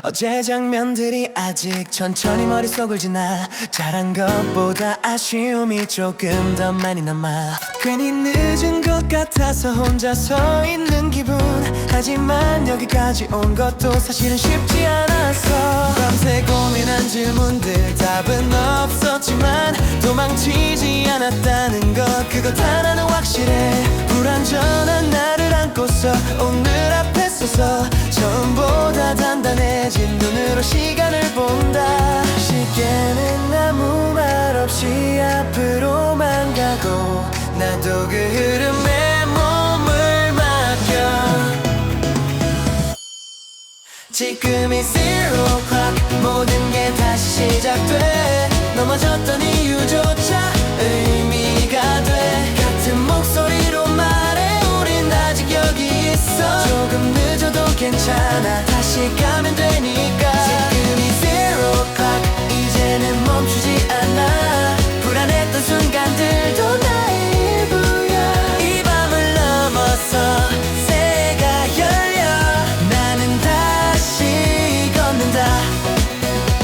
어제 장면들이 아직 천천히 머릿속을 지나 잘한 것보다 아쉬움이 조금 더 많이 남아 괜히 늦은 것 같아서 혼자 서 있는 기분 하지만 여기까지 온 것도 사실은 쉽지 않았어 밤새 고민한 질문들 답은 없었지만 도망치지 않았다는 것 그것 하나는 확실해 불완전한 나를 안고서 오늘 앞에 서서 처음보다 단단해진 눈으로 시간을 본다 시계는 아무 말 없이 앞으로만 가고 나도 그 흐름에 몸을 맡겨 지금이 zero clock 모든 게 다시 시작돼 넘어졌던 이유조차 의미가 돼 같은 목소리로 말해 우린 아직 여기 있어 조금 늦어도 괜찮아 다시 가면 되니까 지금이 zero clock 이제는 멈추지 않아 불안했던 순간들도 나의 일부야 이 밤을 넘어서 새가 열려 나는 다시 걷는다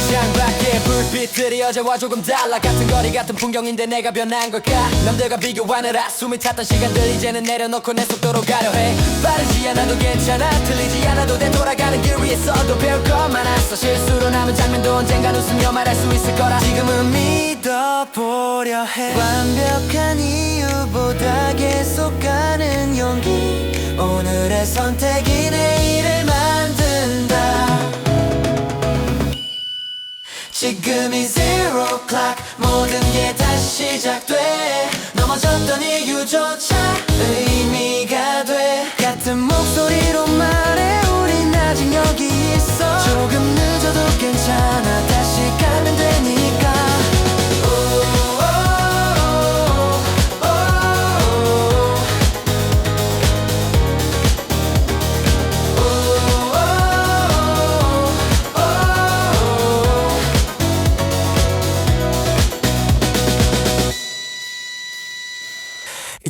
창밖에 불빛들이 어제와 조금 달라 같은 거리 같은 풍경인데 내가 변한 걸까 남들과 비교하느라 숨이 찼던 시간들 이제는 내려놓고 내 속도로 가려 해 빠르지 않아도 괜찮아 틀리지 않아도 돼 돌아가는 길 위에서도 배울 것 많았어 실수로 남은 장면도 언젠간 웃으며 말할 수 있을 거라 지금은 믿어보려 해 완벽한 이유보다 계속 가는 용기 오늘의 선택이 내일을 만든다 지금이 zero clock 모든 게 다시 시작돼 넘어졌던 이유조차 의미가 돼 같은 목소리로 말해 우린 아직 여기 있어 조금 늦어도 괜찮아 다시 가면 되니까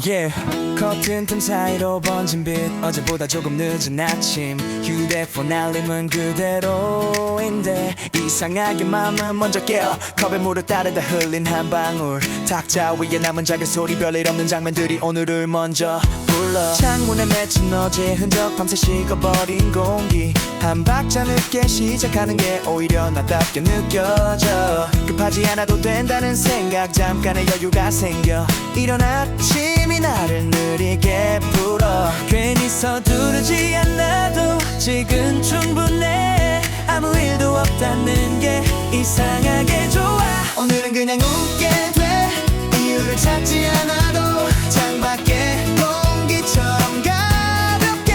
Yeah. 커튼 틈 사이로 번진 빛 어제보다 조금 늦은 아침 휴대폰 알림은 그대로인데 이상하게 마음은 먼저 깨어 컵에 물을 따르다 흘린 한 방울 탁자 위에 남은 작은 소리 별일 없는 장면들이 오늘을 먼저 불러 창문에 맺힌 어제의 흔적 밤새 식어버린 공기 한 박자 늦게 시작하는 게 오히려 나답게 느껴져 급하지 않아도 된다는 생각 잠깐의 여유가 생겨 이런 아침이 나를 느리게 불어 괜히 서두르지 않아도 지금 충분해 아무 일도 없다는 게 이상하게 좋아 오늘은 그냥 웃게 돼 이유를 찾지 않아도 창밖에 공기처럼 가볍게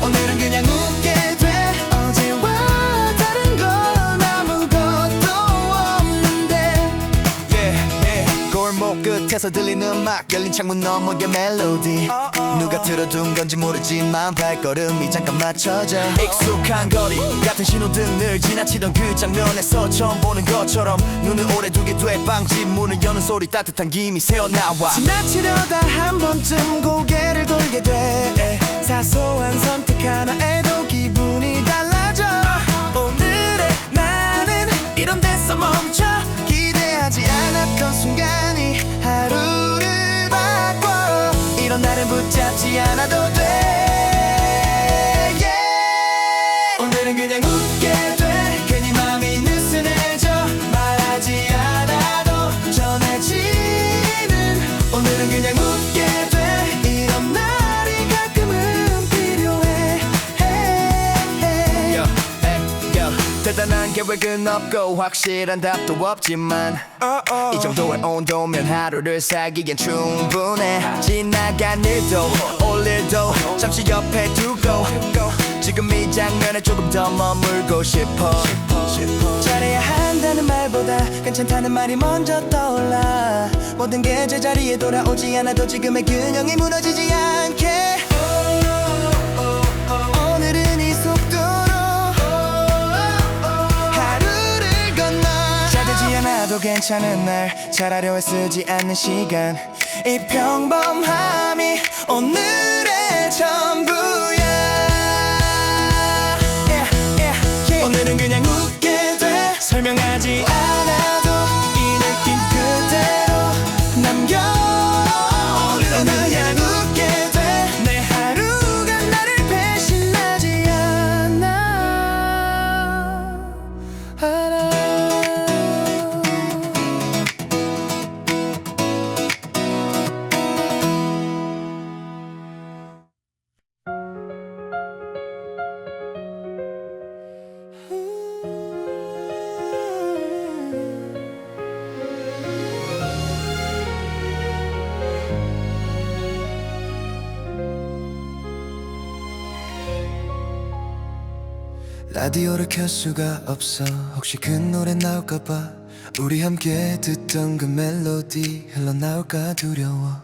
오늘은 그냥 웃게 돼 어제와 다른 건 아무것도 없는데 골목 끝에서 들리는 음악 열린 창문 너머의 멜로디 누가 틀어둔 건지 모르지만 발걸음이 잠깐 맞춰져 익숙한 거리 같은 신호등을 지나치던 그 장면에서 처음 보는 것처럼 눈을 오래 두게 돼 빵집 문을 여는 소리 따뜻한 김이 새어나와 지나치려다 한 번쯤 고개를 돌게 돼 사소한 선택 하나에도 기분이 달라져 오늘의 나는 이런 데서 멈춰 기대하지 않았던 순간이 하루를 바꿔 이런 나를 붙잡지 않아도 돼 오늘은 그냥 웃게 돼 괜히 마음이 느슨해져 말하지 않아도 전해지는 오늘은 그냥 웃게 돼 이런 날이 가끔은 필요해 대단한 계획은 없고 확실한 답도 없지만 이 정도의 온도면 하루를 살기엔 충분해 지나간 일도 올 일도 잠시 옆에 두고 지금 이 장면에 조금 더 머물고 싶어 잘해야 한다는 말보다 괜찮다는 말이 먼저 떠올라 모든 게 제자리에 돌아오지 않아도 지금의 균형이 무너지지 않게 오늘은 이 속도로 하루를 건너 잘 되지 않아도 괜찮은 날 잘하려 애쓰지 않는 시간 이 평범함이 오늘의 전부야 오늘은 그냥 설명하지 않아도 이 느낌 그대로 남겨 널 향 웃게 돼 내 하루가 나를 배신하지 않아 라디오를 켤 수가 없어 혹시 그 노래 나올까봐 우리 함께 듣던 그 멜로디 흘러나올까 두려워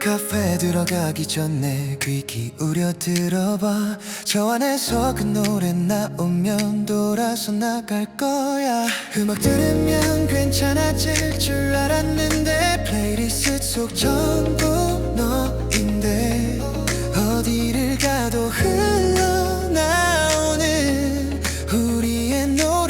카페에 들어가기 전에 귀 기울여 들어봐 저 안에서 그 노래 나오면 돌아서 나갈 거야 음악 들으면 괜찮아질 줄 알았는데 플레이리스트 속 전부 너인데 어디를 가도 흘러나오는 우리의 노래들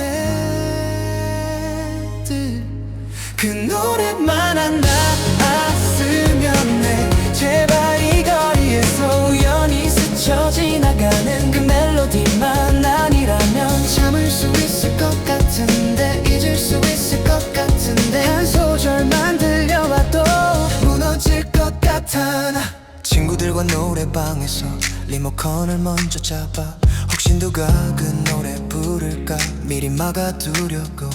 그 노래만 안 나왔으면 해 제발 이 거리에서 우연히 스쳐 지나가는 그 멜로디만 아니라면 참을 수 있을 것 같은데 잊을 수 있을 것 같은데 한 소절만 들려와도 무너질 것 같아 나 친구들과 노래방에서 리모컨을 먼저 잡아 혹시 누가 그 노래 부를까 미리 막아두려고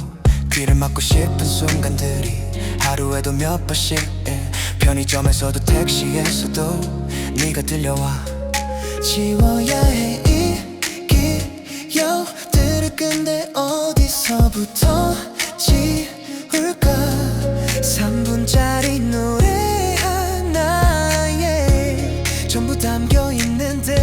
귀를 막고 싶은 순간들이 하루에도 몇 번씩 편의점에서도 택시에서도 네가 들려와 지워야 해 이 기억들을 근데 어디서부터 지울까 3분짜리 노래 하나에 전부 담겨 있는데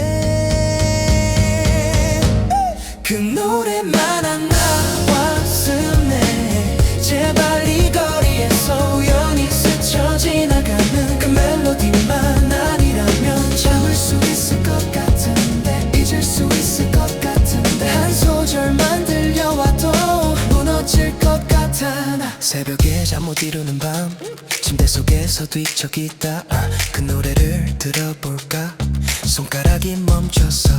그 노래만 안 나왔으면 해 제발 이 거리에서 우연히 스쳐 지나가는 그 멜로디만 아니라면 참을 수 있을 것 같은데 잊을 수 있을 것 같은데 한 소절만 들려와도 무너질 것 같아 나 새벽에 잠 못 이루는 밤 침대 속에서 뒤척이다 그 노래를 들어볼까 손가락이 멈춰서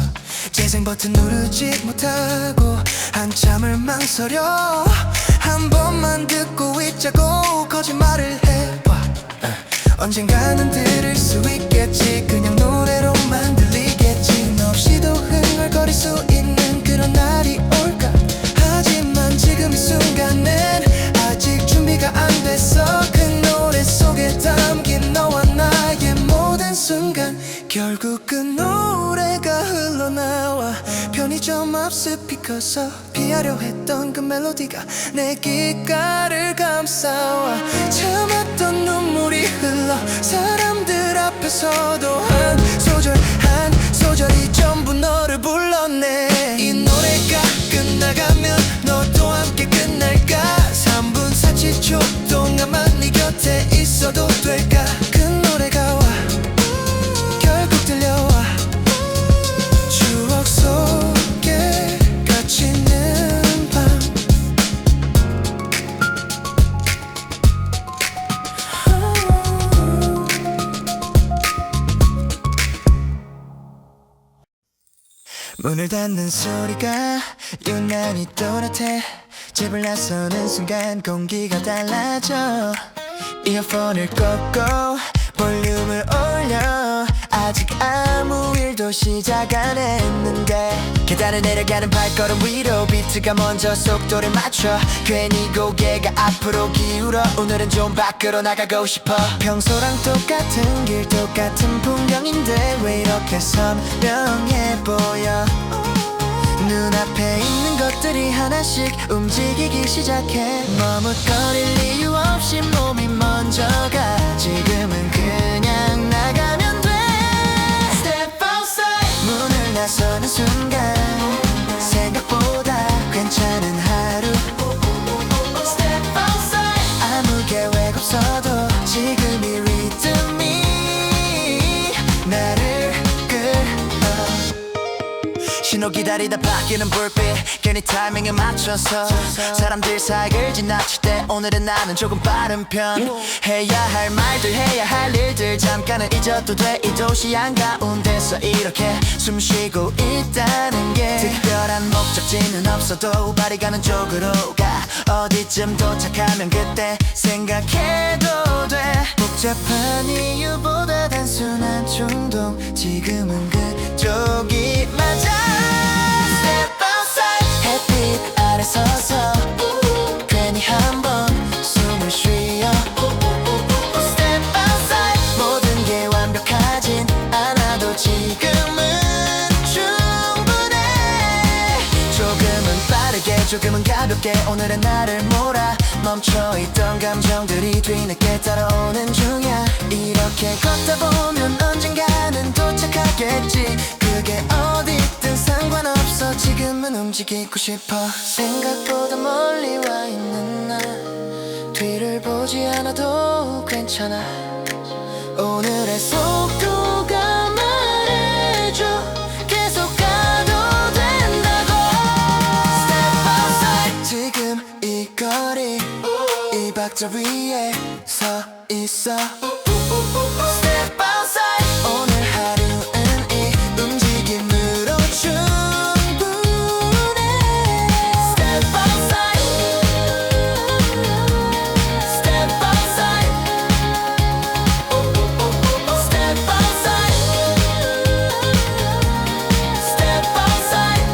재생 버튼 누르지 못하고 한참을 망설여 한 번만 듣고 있자고 거짓말을 해봐 언젠가는 들을 수 있겠지 그냥 노래로만 들리겠지 너 없이도 흥얼거릴 수 있는 그런 날이 올까 하지만 지금 이 순간엔 아직 준비가 안 됐어 그 노래 속에 담긴 너와 나의 모든 순간 결국 그 노래가 흘러나와 편의점 앞 스피커서 피하려 했던 그 멜로디가 내 귓가를 감싸와 참았던 눈물이 흘러 사람들 앞에서도 한 소절이 전부 너를 불렀네 이 노래가 끝나가면 너도 함께 끝날까 3분 40초 동안만 네 곁에 있어도 될까 그 노래가 와 결국 들려와 추억 속에 갇히는 밤 문을 닫는 소리가 유난히 또렷해 집을 나서는 순간 공기가 달라져 이어폰을 꽂고 볼륨을 올려 아직 아무 일도 시작 안 했는데 계단을 내려가는 발걸음 위로 비트가 먼저 속도를 맞춰 괜히 고개가 앞으로 기울어 오늘은 좀 밖으로 나가고 싶어 평소랑 똑같은 길 똑같은 풍경인데 왜 이렇게 선명해 보여 눈앞에 있는 것들이 하나씩 움직이기 시작해 머뭇거릴 이유 없이 몸이 먼저 가 지금은 그냥 나가면 돼 Step outside 문을 나서는 순간 생각보다 괜찮은 하루 Step outside 아무 계획 없어도 지금 이 리듬이 나를 신호 기다리다 바뀌는 불빛 괜히 타이밍에 맞춰서 사람들 사이를 지나칠 때 오늘은 나는 조금 빠른 편. 해야 할 말들 해야 할 일들 잠깐은 잊어도 돼. 이 도시 한가운데서 이렇게 숨쉬고 있다는 게 특별한 목적지는 없어도 발이 가는 쪽으로 가. 어디쯤 도착하면 그때 생각해도 돼. 복잡한 이유보다 단순한 충동 지금은 그쪽이 맞아. Step outside 햇빛 아래 서서 괜히 한번 숨을 쉬어. Step outside 모든 게 완벽하진 않아도 지금은 충분해. 조금은 빠르게 조금은 가볍게 오늘은 나를 몰아. 멈춰있던 감정들이 뒤늦게 따라오는 중이야. 이렇게 걷다 보면 언젠가는 도착하겠지. 그게 어디든 상관없어. 지금은 움직이고 싶어. 생각보다 멀리 와 있는 나 뒤를 보지 않아도 괜찮아. 오늘의 속도가 말해줘 계속 가도 된다고. Step outside 지금 이 거리 이 박자 위에 서 있어. Step outside 오늘 하루는 이 움직임으로 충분해. Step outside Step outside Step outside Step outside.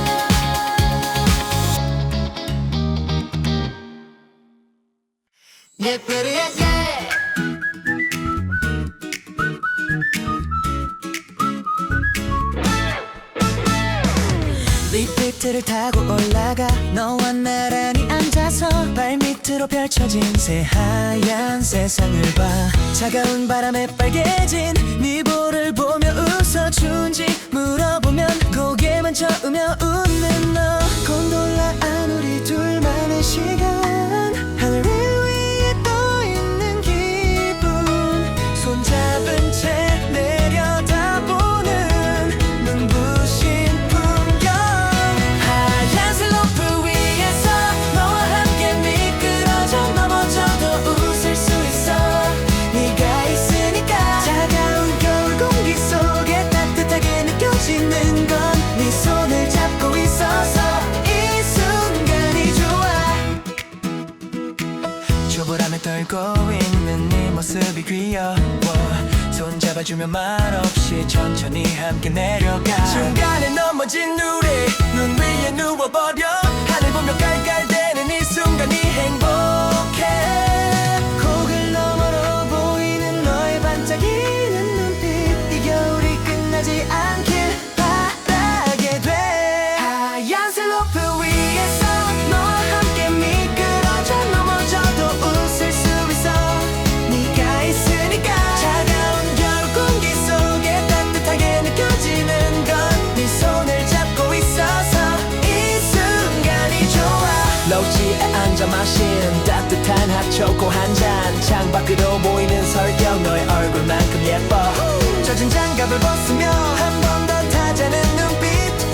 예쁘리게 리프트를 타고 올라가. 너와 나란히 앉아서 발밑으로 펼쳐진 새하얀 세상을 봐. 차가운 바람에 빨개진 네 볼을 보며 웃어준지 물어보면 고개만 저으며 웃는 너. 곤돌라 안 우리 둘만의 시간 하늘 위에 떠있는 기분. 손잡은 채 내려다보는 눈부신 풍경. 하얀 슬로프 위에서 너와 함께 미끄러져 넘어져도 웃을 수 있어. 네가 있으니까 차가운 겨울 공기 속에 따뜻하게 느껴지는 건 네 손을 잡고 있어서 이 순간이 좋아. 초보람에 떨고 있는 네 모습이 귀여워. 손 잡아주며 말없이 천천히 함께 내려가. 중간에 넘어진 우리 눈 위에 누워버려. 하늘 보며 깔깔대는 이 순간이 행복해. 고글 너머로 보이는 너의 반짝이는 눈빛 이 겨울이 끝나지 않길 바라게 돼. 하얀 슬로프 위에서 너와 함께 미끄러져 넘어져도 웃을 수 있어. 네가 있으니까 차가운 겨울 공기 속에 따뜻하게 느껴지는 건 네 손을 잡고 있어서 이 순간이 좋아. 로지에 앉아 마신 따뜻한 핫초코 한 잔. 창밖으로 보이는 설경 너의 얼굴만큼 예뻐. 젖은 장갑을 벗으며 한 번 더 타자는 눈빛.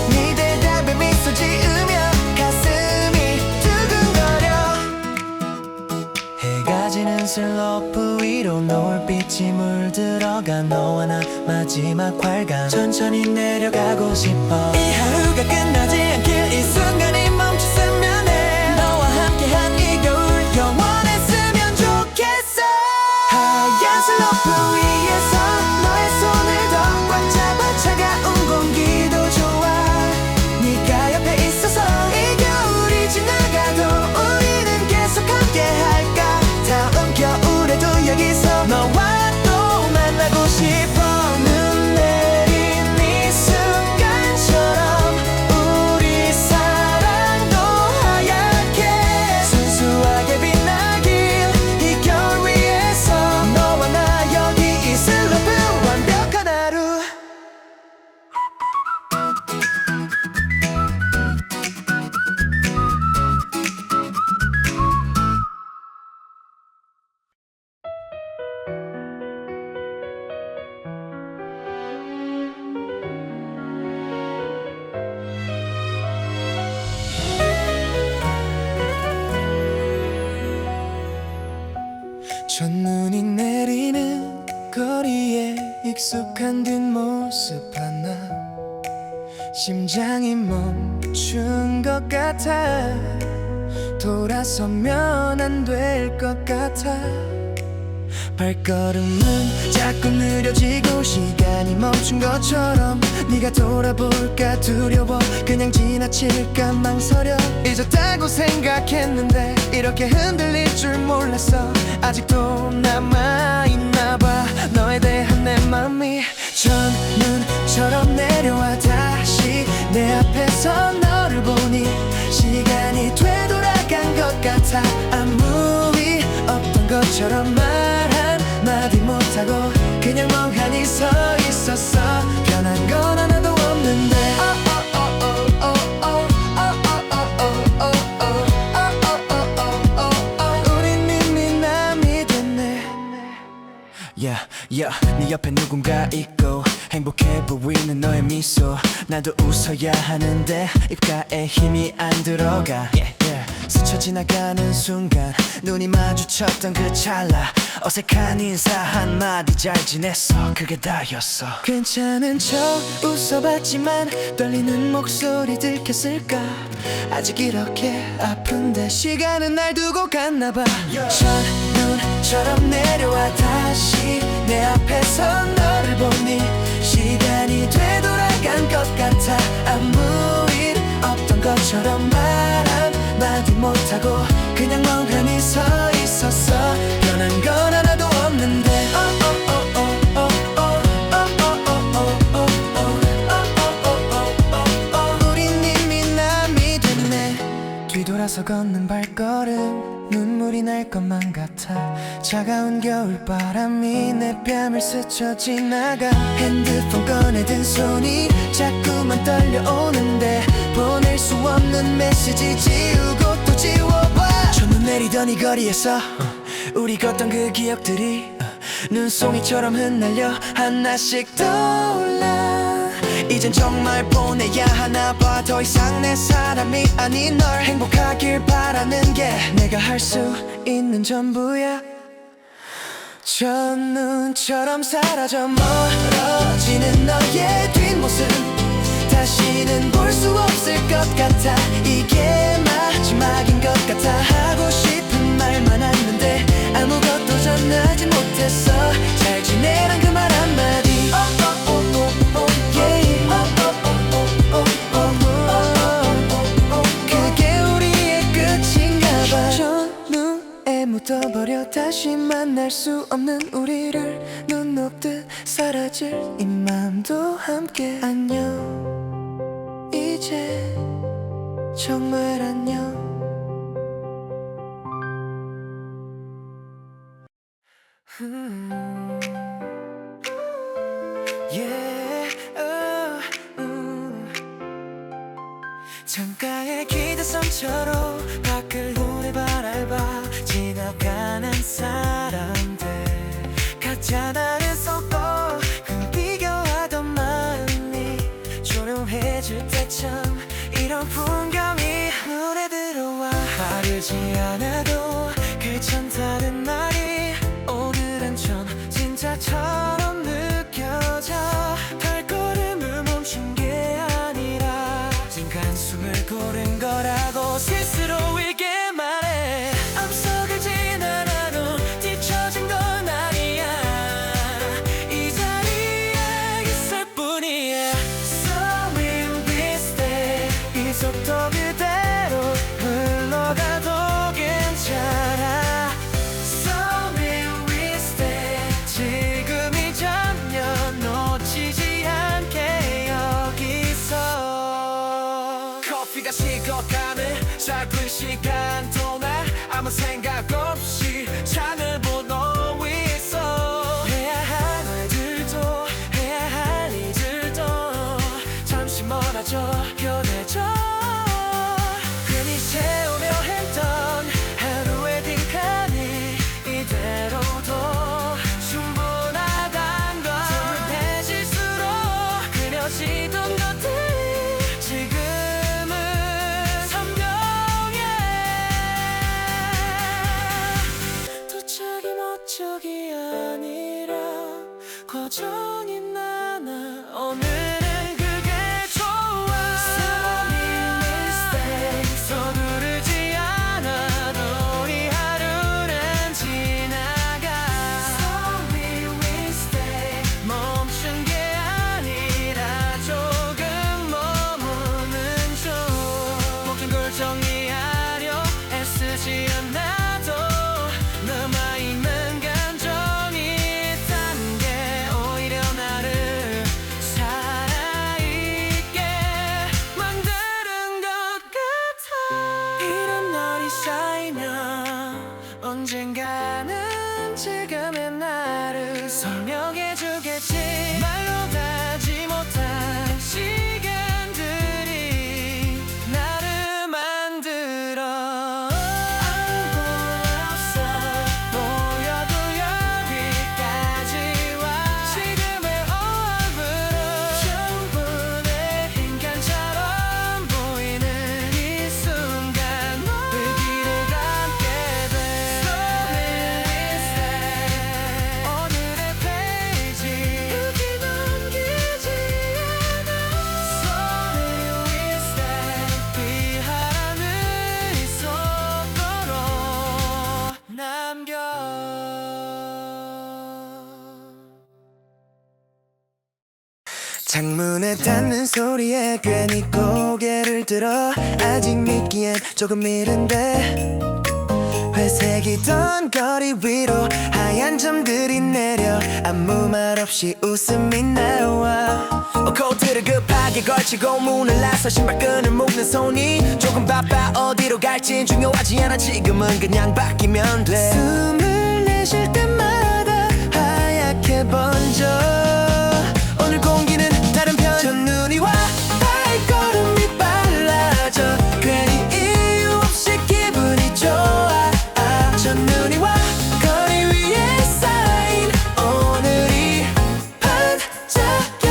네 대답에 미소 지으며 가슴이 두근거려. 해가 지는 슬로프 위로 노을빛이 물들어가. 너와 나 마지막 활강 천천히 내려가고 싶어. 이 하루가 끝나지 않길 이 순간이 멈췄으면 해. 너와 함께한 이 겨울 영원했으면 좋겠어. 하얀 슬로프 위에서 너의 손을 더 꽉 잡아. 차가운 공기도 좋아. 네가 옆에 있어서 이 겨울이 지나가도 우리는 계속 함께 할까. 다음 겨울에도 여기서 너와 또 만나고 싶어. 눈 내린 이 순간처럼 우리 사이 심장이 멈춘 것 같아. 돌아서면 안 될 것 같아. 발걸음은 자꾸 느려지고 시간이 멈춘 것처럼 네가 돌아볼까 두려워. 그냥 지나칠까 망설여. 잊었다고 생각했는데 이렇게 흔들릴 줄 몰랐어. 아직도 남아있나봐 너에 대한 내 맘이. 첫눈처럼 내려와 다시 내 앞에서 너를 보니 시간이 되돌아간 것 같아. 아무 일 없던 것처럼 말 한마디 못하고 그냥 멍하니 서 있었어. 변한 건 하나도 없는데 우린 이미 남이 됐네. 네 옆에 누군가 있고 행복해 보이는 너의 미소. 나도 웃어야 하는데 입가에 힘이 안 들어가. 스쳐 지나가는 순간 눈이 마주쳤던 그 찰나 어색한 인사 한마디 잘 지냈어 그게 다였어. 괜찮은 척 웃어봤지만 떨리는 목소리 들켰을까. 아직 이렇게 아픈데 시간은 날 두고 갔나봐. 첫눈처럼 내려와 다시 내 앞에서 너를 보니 시간이 되돌아간 것 같아. 아무 일 없던 것처럼 말 한마디 못하고 그냥 멍하니 서 있었어. 변한 건 하나도 없는데 우린 이미 남이 됐네. 뒤돌아서 걷는 발걸음 눈물이 날 것만 같아. 차가운 겨울바람이 내 뺨을 스쳐 지나가. 핸드폰 꺼내든 손이 자꾸만 떨려오는데 보낼 수 없는 메시지 지우고 또 지워봐. 첫눈 내리던 이 거리에서 우리 걷던 그 기억들이 눈송이처럼 흩날려 하나씩 떠올라. 이젠 정말 보내야 하나 봐. 더 이상 내 사람이 아닌 널 행복하길 바라는 게 내가 할 수 있는 전부야. 첫눈처럼 사라져 멀어지는 너의 뒷모습 다시는 볼 수 없을 것 같아. 이게 마지막인 것 같아. 하고 싶은 말 많았는데 아무것도 전하지 못했어. 잘 지내란 그 말 한마디 그게 우리의 끝인가 봐. 첫눈에 묻어버려 다시 만날 수 없는 우리를 눈 녹듯 사라질 이 맘도 함께. 안녕 이제 정말 안녕. 창가의 기대성처럼 밖을 눈에 바라봐 지나가는 사람들. 각자 다른 속도 그 비교하던 마음이 조용해질 때쯤 이런 풍경이 눈에 들어와. 바르지 않아도 그 참 다른 날이 오늘은 좀 진짜처럼 느껴져. 발걸음을 멈춘 게 아니라 지금 한숨을 고른 거라고 스스로에게 말해. 앞서가진 않아도 뒤처진 건 아니야. 이 자리에 있을 뿐이야. So will we stay. 이 속도 그대로 흘러가도 괜찮아. So will we stay. 지금이 전혀 놓치지 않게 여기서. 커피가 식어가는 짧은 시간 동안 아무 생각 없이 창을 보고 있어. 해야 할 말들도 해야 할 일들도 잠시 멀어져 변해져. 괜히 채우려 했던 하루의 빈칸이 이대로도 충분하단 걸. 조급해질수록 그려지던 것들이 지금은 선명해. 쌓이면 언젠가는 지금의 나를 설명해주겠지. 말로 닿지 못한 시간들이 나를 만들어. 아무것도 모여도 여기까지 와. 지금의 얼굴은 전부 내 인간처럼 보이는 이 순간 너의 길을 걷게 돼. 오늘의 페이지 여기 넘기지 않아. Slowly we stay 비하라는 이 속도로 남겨. 창문에 닿는 소리에 괜히 고개를 들어. 아직 믿기엔 조금 이른데 회색이던 거리 위로 하얀 점들이 내려 아무 말 없이 웃음이 나와. 코트를 급하게 걸치고 문을 나서 신발끈을 묶는 손이 조금 바빠. 어디로 갈진 중요하지 않아. 지금은 그냥 바뀌면 돼. 숨을 내쉴 때마다 하얗게 번져. 오늘 공기는 다른 편. 첫눈이 와 발걸음이 빨라져. 괜히 이유 없이 기분이 좋아. 첫눈이 와 거리 위에 쌓인 오늘이 반짝여.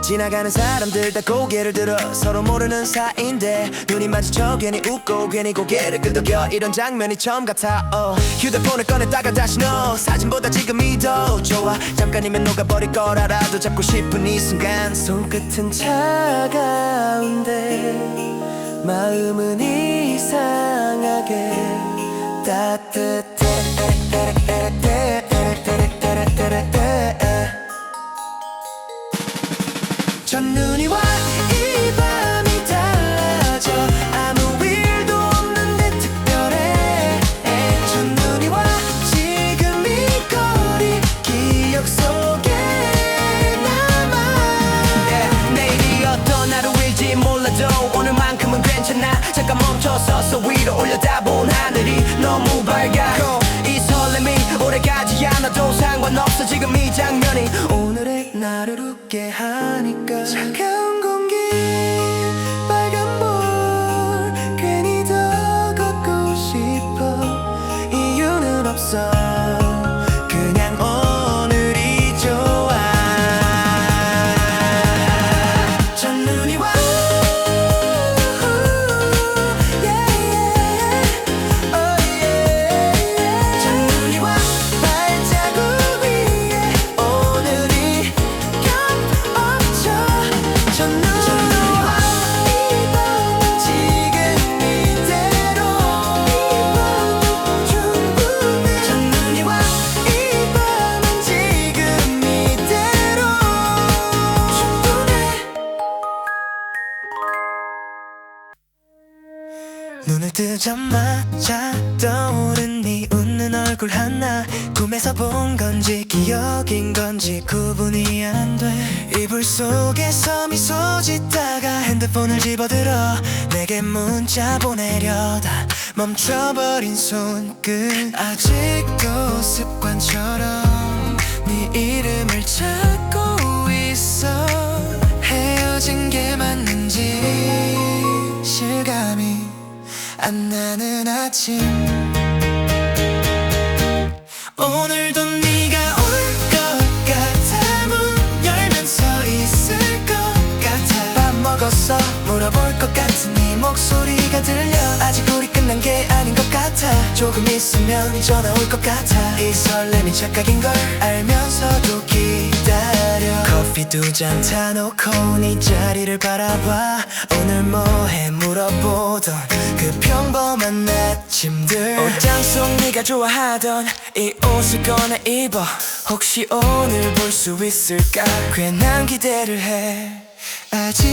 지나가는 사람들 다 고개를 들어. 서로 모르는 사이인데 눈이 마주쳐 괜히 웃고 괜히 고개를 끄덕여. 이런 장면이 처음 같아. 휴대폰을 꺼냈다가 다시 넣어. 사진보다 지금이 더 좋아. 잠깐이면 녹아버릴 걸 알아도 잡고 싶은 이 순간. 손끝은 차가운데 마음은 이상하게 따뜻해. 첫눈이 와 이 밤이 달라져. 아무 일도 없는데 특별해. 첫눈이 와 지금 이 거리 기억 속에 남아. 내일이 어떤 하루일지 몰라도 오늘만큼은 괜찮아. 잠깐 멈춰서서 위로 올려다본 하늘이 너무 밝아. 이 설렘이 오래가지 않아도 상관없어. 지금 이 장면이 오늘의 나를 웃게 하니까. 차가운 공기 빨간 볼 괜히 더 걷고 싶어. 이유는 없어. 그냥 오늘이 좋아. 첫눈이 와 첫눈이 와 발자국 위에 오늘이 겹쳐. 첫눈이 와 이 밤은 지금 이대로. 이 밤도 충분해. 첫눈이 와 이 밤은 지금 이대로 충분해. 눈을 뜨자마자 떠오른 네 웃는 얼굴 하나. 꿈에서 본 건지 기억인 건지 구분이 안 돼. 이불 속에서 미소 짓다가 핸드폰을 집어들어 내게 문자 보내려다 멈춰버린 손끝. 아직도 습관처럼 네 이름을 찾고 있어. 헤어진 게 맞는지 실감이 안 나는 아침. 오늘도 네가 올 것 같아. 문 열면 서 있을 것 같아. 밥 먹었어 물어볼 것 같은 네 목소리가 들려. 아직 우리 끝난 게 아닌 것 같아. 조금 있으면 전화 올 것 같아. 이 설렘이 착각인 걸 알면서도 기다려. 커피 두 잔 타놓고 네 자리를 바라봐. 오늘 뭐해 물어보던 그 평범한 아침들. 옷장 속 네가 좋아하던 이 옷을 꺼내 입어. 혹시 오늘 볼 수 있을까. 괜한 기대를 해. 아직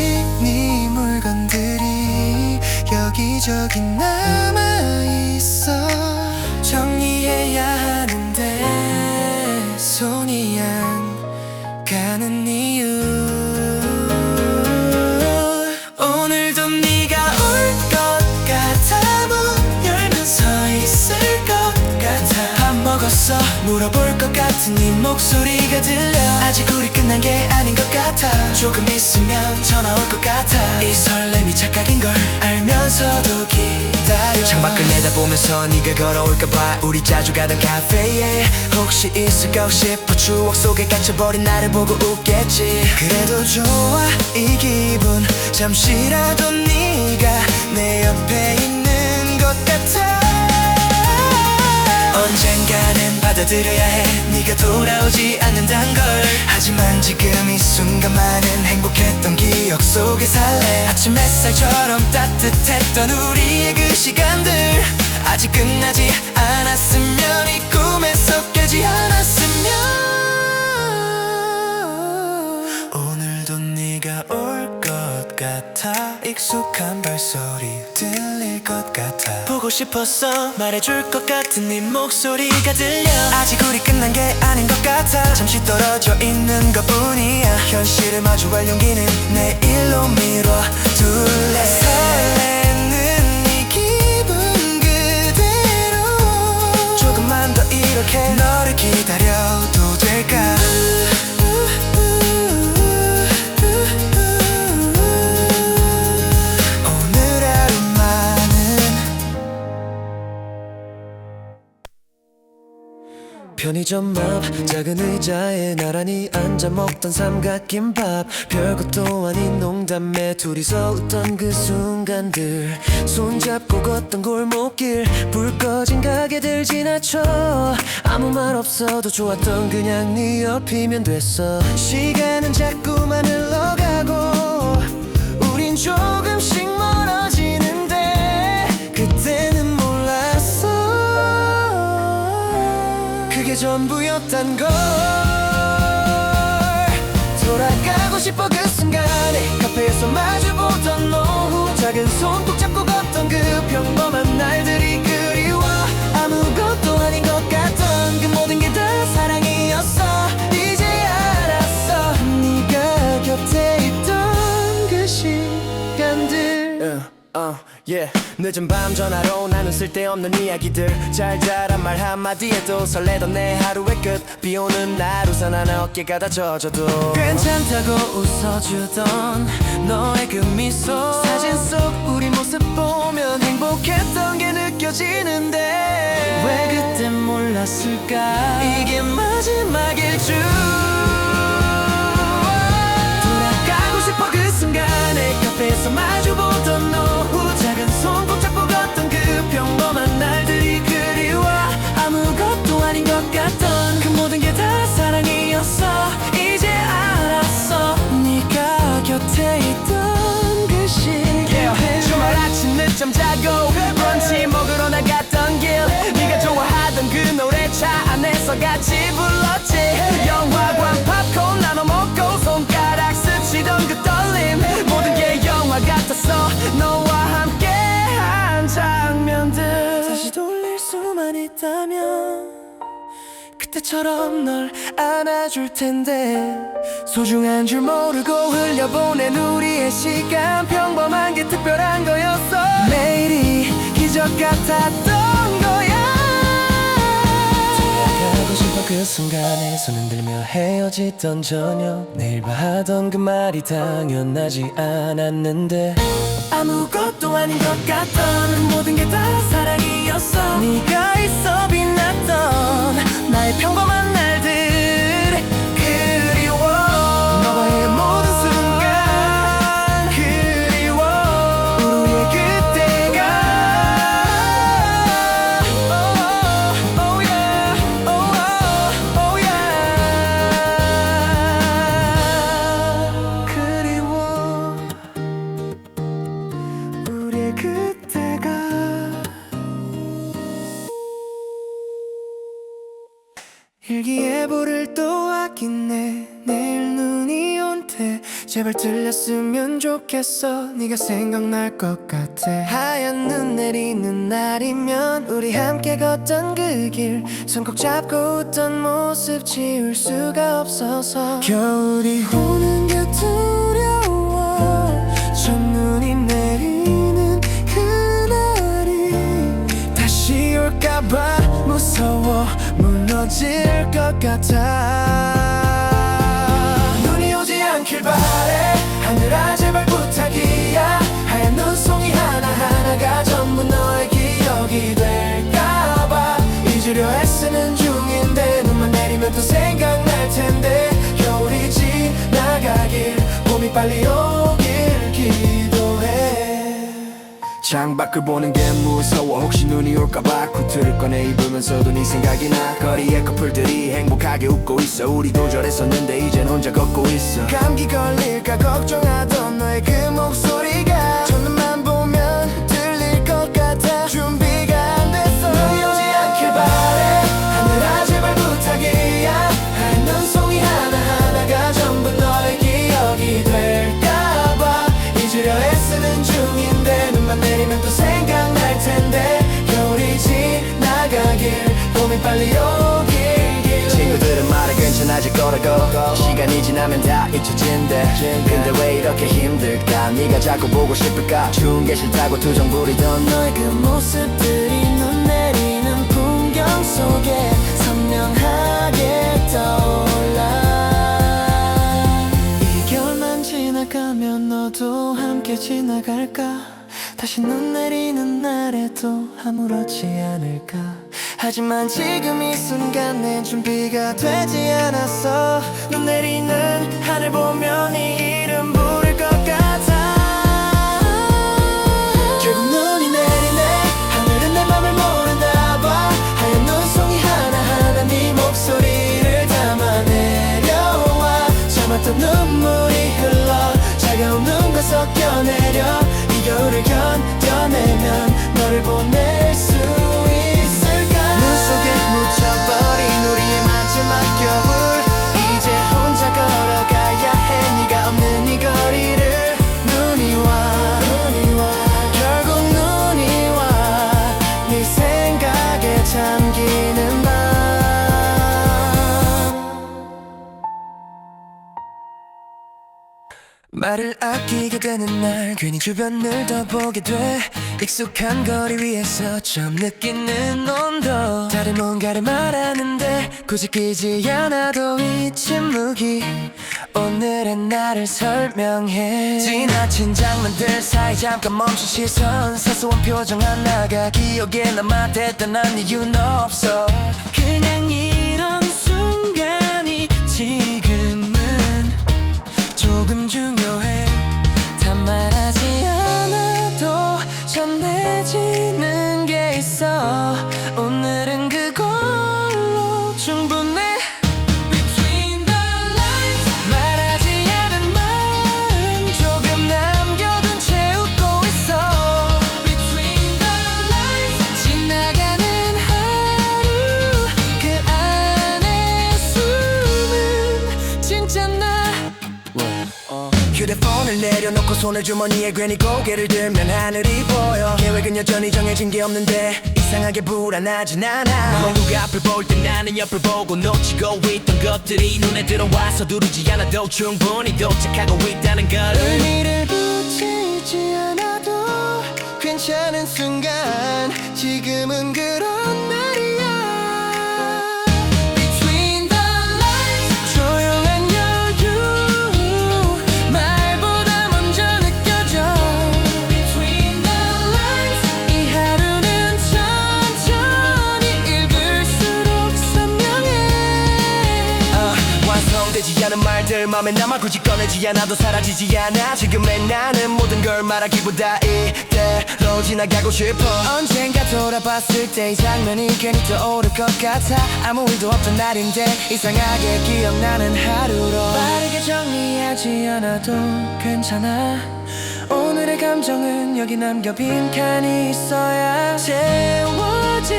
네 물건들이 여기저기 남아있어. 정리해야 하는데 손이 안 가는 이유. 오늘도 네가 올 것 같아. 물어볼 것 같은 네 목소리가 들려. 아직 우리 끝난 게 아닌 것 같아. 조금 있으면 전화 올 것 같아. 이 설렘이 착각인 걸 알면서도 기다려. 창밖을 내다보면서 네가 걸어올까봐 우리 자주 가던 카페에 혹시 있을까 싶어. 추억 속에 갇혀버린 나를 보고 웃겠지. 그래도 좋아 이 기분. 잠시라도 네가 내 옆에 있는 것 같아. 언젠가는 받아들여야 해. 네가 돌아오지 않는단 걸. 하지만 지금 이 순간만은 행복했던 기억 속에 살래. 아침 햇살처럼 따뜻했던 우리의 그 시간들 아직 끝나지 않았으면, 이 꿈에서 깨지 않았으면. 오늘도 네가 올 것 같아. 익숙한 발소리 들릴 것 같아. 보고 싶었어. 말해줄 것 같은 네 목소리가 들려. 아직 우리 끝난 게 아닌 것 같아. 잠시 떨어져 있는 것 뿐이야. 현실을 마주할 용기는 내일로 미뤄둘래. 설레는 이 기분 그대로 조금만 더 이렇게 너를 기다려도 될까. 편의점 앞 작은 의자에 나란히 앉아 먹던 삼각김밥. 별것도 아닌 농담에 둘이서 웃던 그 순간들. 손잡고 걷던 골목길, 불 꺼진 가게들 지나쳐. 아무 말 없어도 좋았던 그냥 네 옆이면 됐어. 시간은 자꾸만 흘러가고 우린 조금씩 멀어지는데 그때는 몰랐어 그게 전부였단 걸. 돌아가고 싶어 그 순간에 카페에서 마주보던 오후. 작은 손 꼭 잡고 걷던 그 평범한 날들이 그리워. 아무것도 아닌 것 같던 그 모든 게 다 사랑이었어. 이제 알았어 네가 곁에 있던 그 시간들. 늦은 밤 전화로 나눈 쓸데없는 이야기들. 잘 자란 말 한마디에도 설레던 내 하루의 끝. 비오는 날 우산 하나 어깨가 다 젖어도 괜찮다고 웃어주던 너의 그 미소. 사진 속 우리 모습 보면 행복했던 게 느껴지는데 왜 그땐 몰랐을까 이게 마지막일 줄. 돌아가고 싶어 그 순간에 카페에서 마주보던 오후. 작은 손 꼭 잡고 걷던 그 평범한 날들이 그리워. 아무것도 아닌 것 같던 그 모든 게 다 사랑이었어. 이제 알았어 네가 곁에 있던 그 시간. 주말 아침 늦잠 자고 브런치 먹으러 나갔던 길. 네가 좋아하던 그 노래 차 안에서 같이 불렀지. 영화관 팝콘 나눠 먹고 손가락 스치던 그 떨림. 모든 게 영화 같았어. 너와 함께한 장면들 다시 돌릴 수만 있다면 그때처럼 널 안아줄 텐데. 소중한 줄 모르고 흘려보낸 우리의 시간. 평범한 게 특별한 거였어. 매일이 기적 같았던 거야. 돌아가고 싶어 그 순간에 손 흔들며 헤어지던 저녁. 내일 봐 하던 그 말이 당연하지 않았는데 아무것도 아닌 것 같던 모든 게 다 사랑이었어. 네가 있어 빛났던 나의 평범한 날들 그리워. 너와의 모든 순간 그리워. 우리의 그때가 oh yeah, oh yeah. 그리워. 우리의 그때가. 일기예보를 또 확인해. 내일 눈이 온대. 제발 들렸으면 좋겠어. 네가 생각날 것 같아. 하얀 눈 내리는 날이면 우리 함께 걷던 그 길. 손 꼭 잡고 웃던 모습 지울 수가 없어서. 겨울이 오는 게 두려워. 첫눈이 내리는 그날이 다시 올까봐 무서워. 무너 무너질 것 같아. 눈이 오지 않길 바래 하늘아 제발 부탁이야. 하얀 눈송이 하나하나가 전부 너의 기억이 될까봐 잊으려 애쓰는 중인데 눈만 내리면 또 생각날 텐데 겨울이 지나가길 봄이 빨리 오길 기도해. 창밖을 보는 게 무서워 혹시 눈이 올까봐 코트를 꺼내 입으면서도 네 생각이 나. 거리에 커플들이 행복하게 웃고 있어. 우리도 저랬었는데 이젠 혼자 걷고 있어. 감기 걸릴까 걱정하던 너의 그 목소리가 첫눈만 보면 들릴 것 같아. 준비가 안 됐어. 눈이 오지 않길 바래 하늘아 제발 부탁이야. 하얀 눈송이 하나하나가 전부 너의 기억이 될까봐 잊으려 애쓰는 중인데 눈만 내리면 또 생각날 텐데 겨울이 지나가길 봄이 빨리 오길. 친구들은 말해 괜찮아질 거라고 시간이 지나면 다 잊혀진대. 근데 왜 이렇게 힘들까 네가 자꾸 보고 싶을까. 추운 게 싫다고 투정 부리던 너의 그 모습들이 눈 내리는 풍경 속에 선명하게 떠올라. 이 겨울만 지나가면 너도 함께 지나갈까. 다시 눈 내리는 날에도 아무렇지 않을까. 하지만 지금 이 순간 내 준비가 되지 않았어. 눈 내리는 하늘 보면 네 이름 부를 것 같아. 결국 눈이 내리네. 하늘은 내 맘을 모르나 봐. 하얀 눈송이 하나하나 네 목소리를 담아 내려와. 참았던 눈물이 흘러 차가운 눈과 섞여 내려. 이 겨울을 견뎌내면 너를 보낼 수 있을까. 눈 속에 묻혀버린 우리의 마지막 겨울 이제 혼자 걸어가야 해. 네가 없는 이 거리를. 눈이 와 결국 눈이 와 네 생각에 잠기는 밤. 말을 아끼게 되는 날 괜히 주변을 더 보게 돼. 익숙한 거리 위에서 처음 느끼는 온도. 다른 뭔가를 말하는데 굳이 끼지 않아도 이 침묵이 오늘의 나를 설명해. 지나친 장면들 사이 잠깐 멈춘 시선. 사소한 표정 하나가 기억에 남아 대단한 이유는 없어. 그냥 이런 순간이 지금은 조금 중요해. 다 말하지 않아도 전해지는 게 있어. 오늘은 그걸로 충분해. Between the lines 말하지 않은 마음 조금 남겨둔 채 웃고 있어. Between the lines 지나가는 하루 그 안에 숨은 진짜 나. 휴대폰을 내려놓고 손을 주머니에 괜히 고개를 들면 하늘이 보여. 계획은 여전히 정해진 게 없는데 이상하게 불안하진 않아. 누가 앞을 볼 때 나는 옆을 보고 놓치고 있던 것들이 눈에 들어와서 두르지 않아도 충분히 도착하고 있다는 걸. 의미를 붙이지 않아도 괜찮은 순간 지금은 그런 날이야. Between the lines 조용한 여유 말보다 먼저 느껴져. Between the lines 이 하루는 천천히 읽을수록 선명해. 완성되지 않은 말들 맘에 남아 굳이 꺼내지 않아도 사라지지 않아. 지금의 나는 모든 걸 말하기보다 이대로 지나가고 싶어. 언젠가 돌아봤을 때 이 장면이 괜히 떠오를 것 같아. 아무 일도 없던 날인데 이상하게 기억나는 하루로. 빠르게 정리하지 않아도 괜찮아. 오늘의 감정은 여기 남겨 빈 칸이 있어야 채워질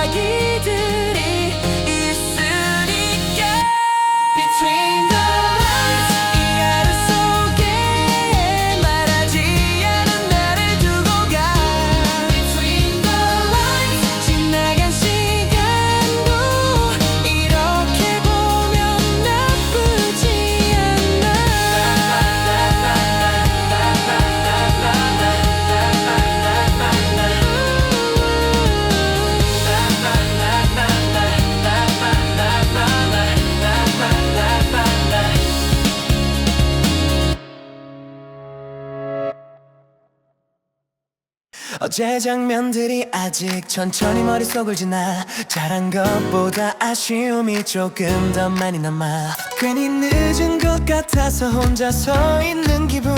이야기들이 있으니까. Between the lines 이 하루 속에 말하지 않은 나를 두고 가. Between the lines 지나간 시간도 이렇게 보면 나쁘지 않아. 어제 장면들이 아직 천천히 머릿속을 지나 잘한 것보다 아쉬움이 조금 더 많이 남아 괜히 늦은 것 같아서 혼자 서 있는 기분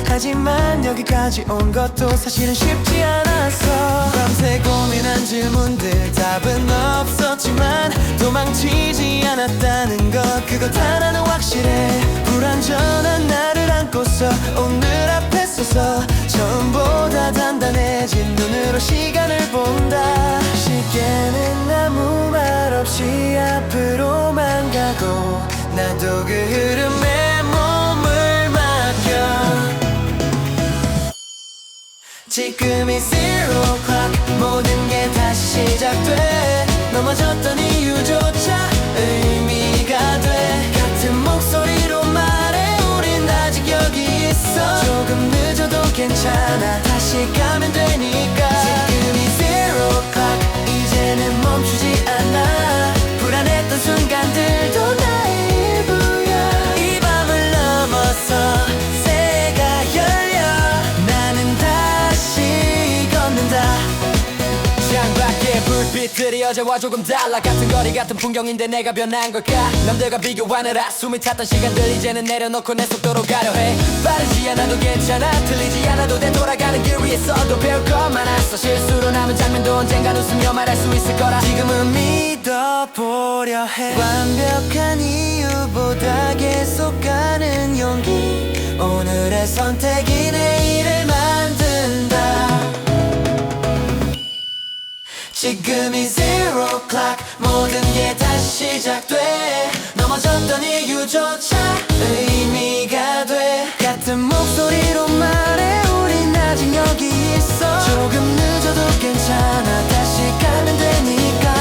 하지만 여기까지 온 것도 사실은 쉽지 않았어 밤새 고민한 질문들 답은 없었지만 도망치지 않았다는 것 그것 하나는 확실해 불완전한 나를 안고서 오늘 앞에 서서 처음보다 단단해진 눈으로 시간을 본다 시계는 아무 말 없이 앞으로만 가고 나도 그 흐름에 몸을 맡겨 지금이 zero clock 모든 게 다시 시작돼 넘어졌던 이유조차 의미가 돼 같은 목소리로 말해 우린 아직 여기 있어 조금 늦어도 괜찮아 다시 가면 되니까 지금이 zero clock 이제는 멈추지 않아 불안했던 순간들도 나의 일부야 이 밤을 넘어서 새가 열려 나는 다시 걷는다 창밖에 불빛들이 어제와 조금 달라 같은 거리 같은 풍경인데 내가 변한 걸까 남들과 비교하느라 숨이 찼던 시간들 이제는 내려놓고 내 속도로 가려 해 빠르지 않아도 괜찮아 틀리지 않아도 돼 돌아가는 길 위에서도 배울 것 많았어 실수로 남은 장면도 언젠간 웃으며 말할 수 있을 거라 지금은 믿어보려 해 완벽한 이유보다 계속 가는 용기 오늘의 선택이 내일을 만든다 지금이 zero clock 모든 게 다시 시작돼 넘어졌던 이유조차 의미가 돼 같은 목소리로 말해 우린 아직 여기 있어 조금 늦어도 괜찮아 다시 가면 되니까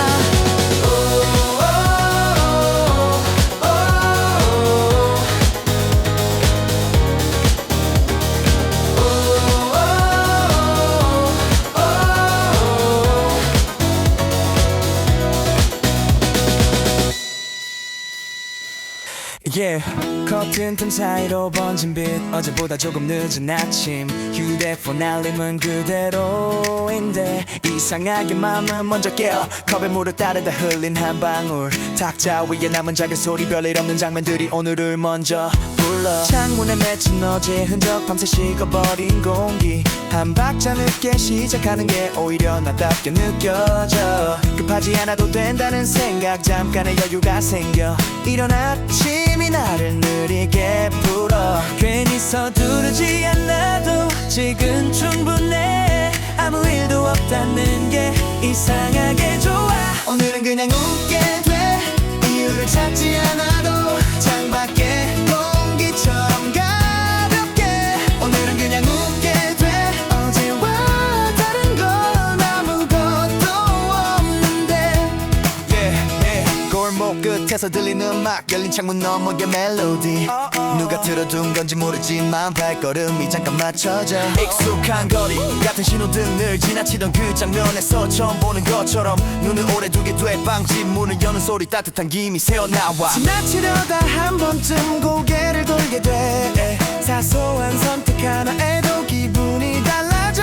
Yeah. 커튼 틈 사이로 번진 빛 어제보다 조금 늦은 아침 휴대폰 알림은 그대로인데 이상하게 마음은 먼저 깨어 컵에 물을 따르다 흘린 한 방울 탁자 위에 남은 작은 소리 별일 없는 장면들이 오늘을 먼저 불러 창문에 맺힌 어제의 흔적 밤새 식어버린 공기 한 박자 늦게 시작하는 게 오히려 나답게 느껴져 급하지 않아도 된다는 생각 잠깐의 여유가 생겨 이런 아침이 나를 느리게 풀어 괜히 서두르지 않아도 지금 충분해 아무 일도 없다는 게 이상하게 좋아 오늘은 그냥 웃게 돼 이유를 찾지 않아도 창밖에 공기처럼 가볍게 오늘은 그냥 웃게 돼 어제와 다른 건 아무것도 없는데 골목 끝에서 들리는 음악 열린 창문 너머의 멜로디 누가 틀어둔 건지 모르지만 발걸음이 잠깐 맞춰져 익숙한 거리 같은 신호등을 지나치던 그 장면에서 처음 보는 것처럼 눈을 오래 두게 돼 빵집 문을 여는 소리 따뜻한 김이 새어나와 지나치려다 한 번쯤 고개를 돌게 돼 사소한 선택 하나에도 기분이 달라져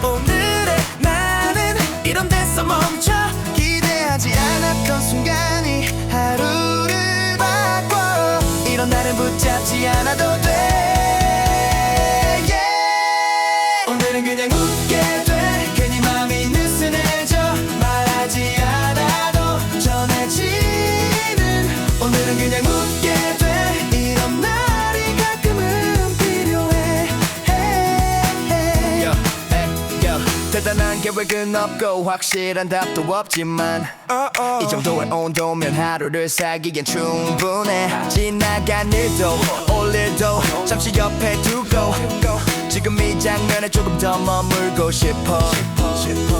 오늘의 나는 이런 데서 멈춰 기대하지 않았던 순간이 하루를 바꿔 이런 나를 붙잡지 않아도 돼 오늘은 그냥 웃게 돼 괜히 마음이 느슨해져 말하지 않아도 전해지는 오늘은 그냥 웃게 돼 이런 날이 가끔은 필요해 대단한 계획은 없고 확실한 답도 없지만 이 정도의 온도면 하루를 살기엔 충분해 지나간 일도 올 일도 잠시 옆에 두고 지금 이 장면에 조금 더 머물고 싶어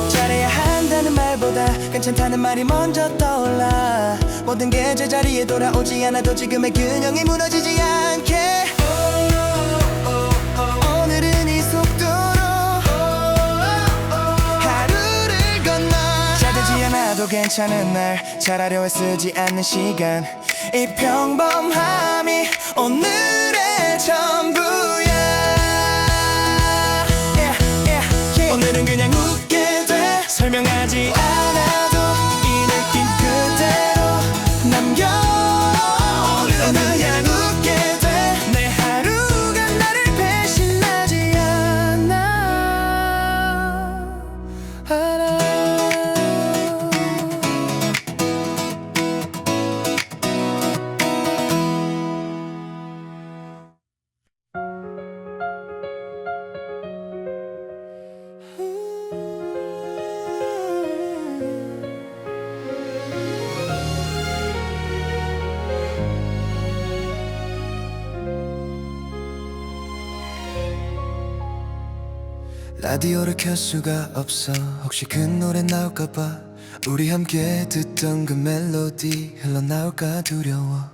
잘해야 한다는 말보다 괜찮다는 말이 먼저 떠올라 모든 게 제자리에 돌아오지 않아도 지금의 균형이 무너지지 않게 오늘은 이 속도로 하루를 건너 잘 되지 않아도 괜찮은 날 잘하려 애쓰지 않는 시간 이 평범함이 오늘의 전부야 오늘은 그냥 설명하지 않아도 이 느낌 그대로 남겨 그냥 웃게 돼 내 하루가 나를 배신하지 않아 알아 라디오를 켤 수가 없어 혹시 그 노래 나올까봐 우리 함께 듣던 그 멜로디 흘러나올까 두려워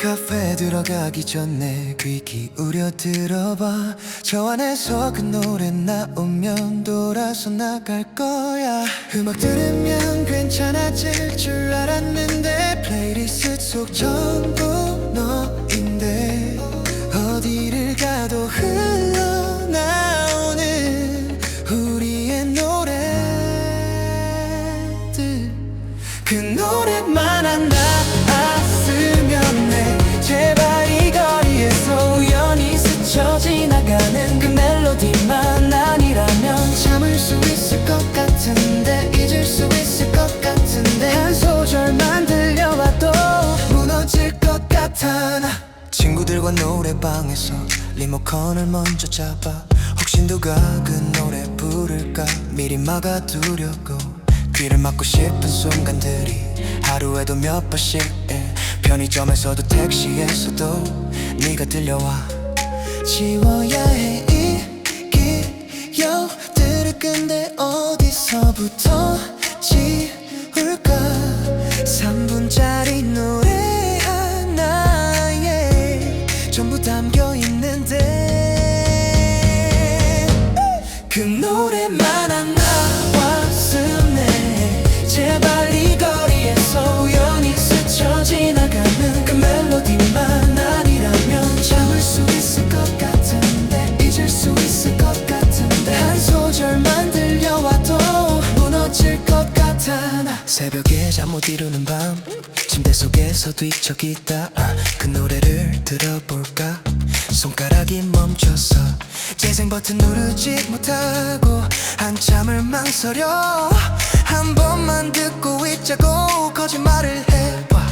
카페에 들어가기 전에 귀 기울여 들어봐 저 안에서 그 노래 나오면 돌아서 나갈 거야 음악 들으면 괜찮아질 줄 알았는데 플레이리스트 속 전부 너인데 어디를 가도 흘러나오는 우리의 노래들 그 노래만 안 나왔으면 해 제발 이 거리에서 우연히 스쳐 지나가는 그 멜로디만 아니라면 참을 수 있을 것 같은데 잊을 수 있을 것 같은데 한 소절만 들려와도 무너질 것 같아 나 친구들과 노래방에서 리모컨을 먼저 잡아 혹시 누가 그 노래 부를까 미리 막아두려고 귀를 막고 싶은 순간들이 하루에도 몇 번씩 편의점에서도 택시에서도 네가 들려와 지워야 해 이 기억들을 근데 어디서부터 지울까 3분짜리 노래 하나에 전부 담겨 있는데 그 노래만 안 나왔으면 해 제발 이 거리에서 우연히 스쳐 지나가는 그 멜로디만 아니라면 참을 수 있을 것 같은데 잊을 수 있을 것 같은데 한 소절만 들려와도 무너질 것 같아 나 새벽에 잠 못 이루는 밤 침대 속에서 뒤척이다 그 노래를 들어볼까 손가락이 멈춰서 재생 버튼 누르지 못하고 한참을 망설여 한 번만 듣고 있자고 거짓말을 해봐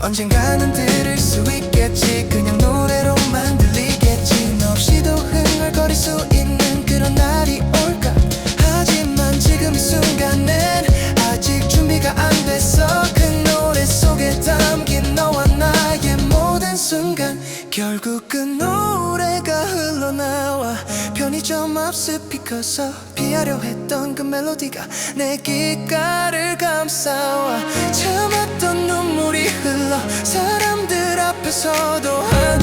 언젠가는 들을 수 있겠지 그냥 노래로만 들리겠지 너 없이도 흥얼거릴 수 있는 그런 날이 올까 하지만 지금 이 순간엔 아직 준비가 안 됐어 그 노래 속에 담긴 너와 나의 모든 순간 결국 그 노래가 흘러나와 편의점 앞 스피커서 피하려 했던 그 멜로디가 내 귓가를 감싸와 참았던 눈물이 흘러 사람들 앞에서도 한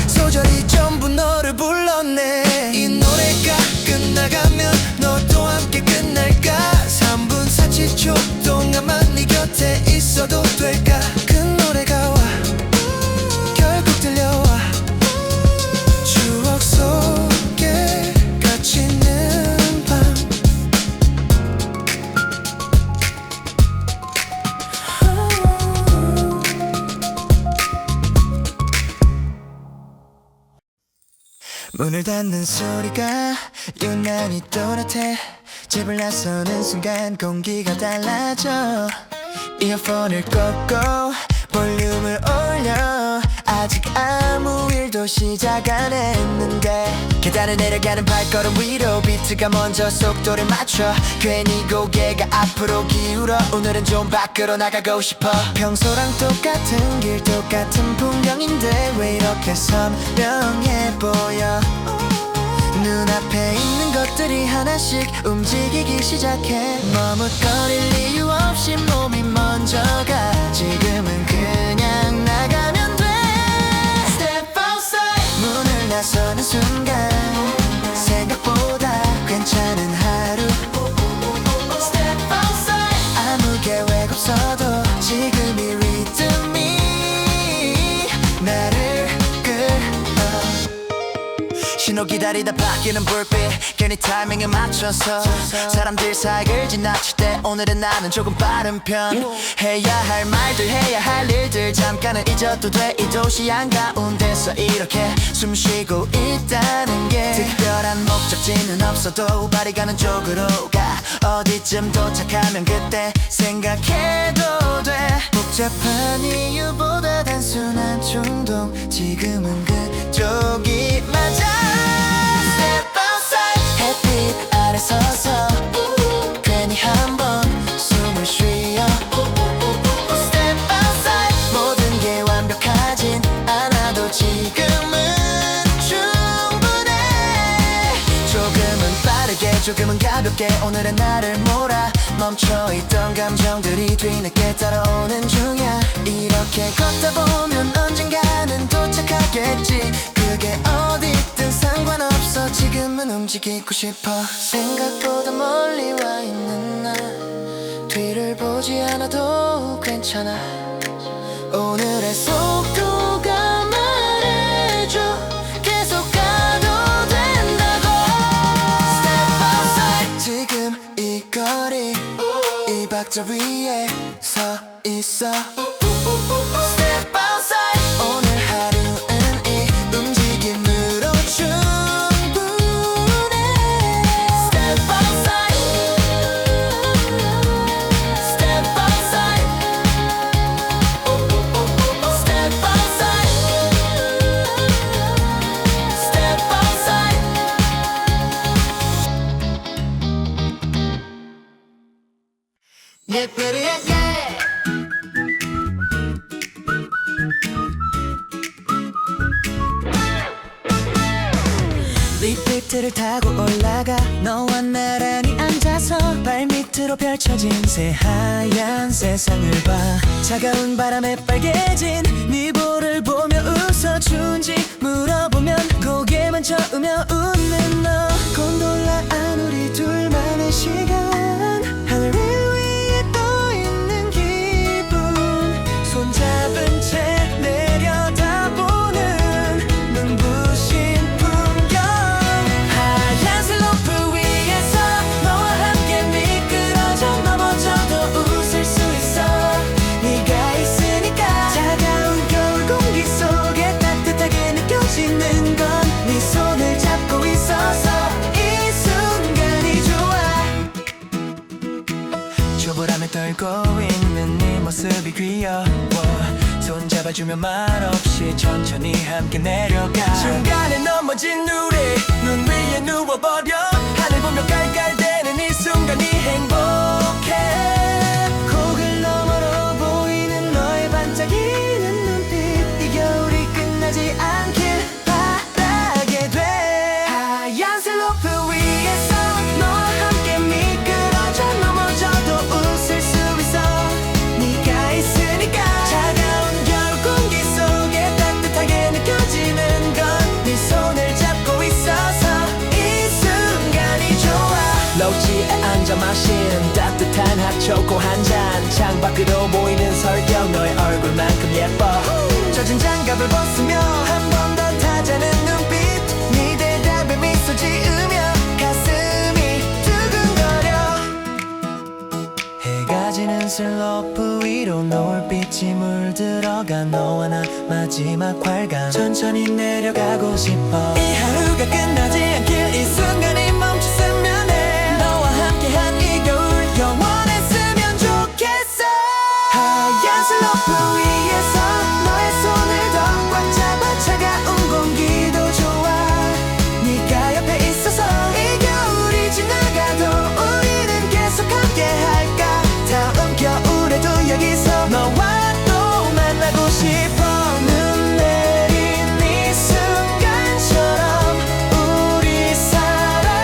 소절이 전부 너를 불렀네 이 노래가 끝나가면 너도 함께 끝날까 3분 47초 동안만 네 곁에 있어도 될까 그 노래가 와 결국 들려와 추억 속에 갇히는 밤 문을 닫는 소리가 유난히 또렷해 집을 나서는 순간 공기가 달라져 이어폰을 꽂고 볼륨을 올려 아직 아무 일도 시작 안 했는데 계단을 내려가는 발걸음 위로 비트가 먼저 속도를 맞춰 괜히 고개가 앞으로 기울어 오늘은 좀 밖으로 나가고 싶어 평소랑 똑같은 길 똑같은 풍경인데 왜 이렇게 선명해 보여 눈앞에 있는 것들이 하나씩 움직이기 시작해 머뭇거릴 이유 없이 몸이 먼저 가 지금은 그냥 나가면 돼 Step outside 문을 나서는 순간 생각보다 괜찮은 하루 Step outside 아무 계획 없어도 지금 이 리듬이 나를 끌어 신호 기다리다 바뀌는 불빛 괜히 타이밍에 맞춰서 사람들 사이를 지나칠 때 오늘은 나는 조금 빠른 편 해야 할 말들 해야 할 일들 잠깐은 잊어도 돼 이 도시 한가운데서 이렇게 숨 쉬고 있다는 게 특별한 목적지는 없어도 발이 가는 쪽으로 가 어디쯤 도착하면 그때 생각해도 돼 복잡한 이유보다 단순한 충동 지금은 그쪽이 맞아 Step outside 햇빛 아래 서서 괜히 한번 숨을 쉬어 Step outside 모든 게 완벽하진 않아도 지금은 충분해 조금은 빠르게 조금은 가볍게 오늘은 나를 몰아 멈춰있던 감정들이 뒤늦게 따라오는 중이야 이렇게 걷다 보면 언젠가는 도착하겠지 그게 어디든 상관없어 지금은 움직이고 싶어 생각보다 멀리 와 있는 나 뒤를 보지 않아도 괜찮아 오늘의 속도가 말해줘 계속 가도 된다고 Step outside 지금 이 거리 이 박자 위에 서 있어 Step outside 오늘 하루는 이 움직임으로 충분해 Step outside Step outside Step outside Step outside 예쁘리게 리프트를 타고 올라가 너와 나란히 앉아서 발밑으로 펼쳐진 새하얀 세상을 봐 차가운 바람에 빨개진 네 볼을 보며 웃어준지 물어보면 고개만 저으며 웃는 너 곤돌라 안 우리 둘만의 시간 하늘 위에 떠있는 기분 손잡은 채 내려다보는 눈부신 풍경 하얀 슬로프 위에서 너와 함께 미끄러져 넘어져도 웃을 수 있어 네가 있으니까 차가운 겨울 공기 속에 따뜻하게 느껴지는 건 네 손을 잡고 있어서 이 순간이 좋아 초보람에 떨고 있는 네 모습이 귀여워 손 잡아주며 말없이 천천히 함께 내려가 중간에 넘어진 우리 눈 위에 누워버려 하늘 보며 깔깔대는 이 순간이 행복해 고글 너머로 보이는 너의 반짝이는 눈빛 이 겨울이 끝나지 않길 바라게 돼 하얀 슬로프 위에서 너와 함께 미끄러져 넘어져도 웃을 수 있어 네가 있으니까 차가운 겨울 공기 속에 따뜻하게 느껴지는 건 네 손을 잡고 있어서 이 순간이 좋아 로지에 앉아 마신 따뜻한 핫초코 한잔 창밖으로 보이는 설경 너의 얼굴만큼 예뻐 젖은 장갑을 벗으며 한 번 더 타자는 눈빛 네 대답에 미소 지으며 가슴이 두근거려 해가 지는 슬로프 위로 노을빛이 물들어가 너와 나 마지막 활강 천천히 내려가고 싶어 이 하루가 끝나지 않길 이 순간이 멈췄으면 해 너와 함께한 이 겨울 영원했으면 좋겠어 하얀 슬로프 위에서 너의 손을 더 꽉 잡아 차가운 공기도 좋아 네가 옆에 있어서 이 겨울이 지나가도 우리는 계속 함께 할까 다음 겨울에도 여기서 너와 또 만나고 싶어 눈 내린 이 순간처럼 우리 사랑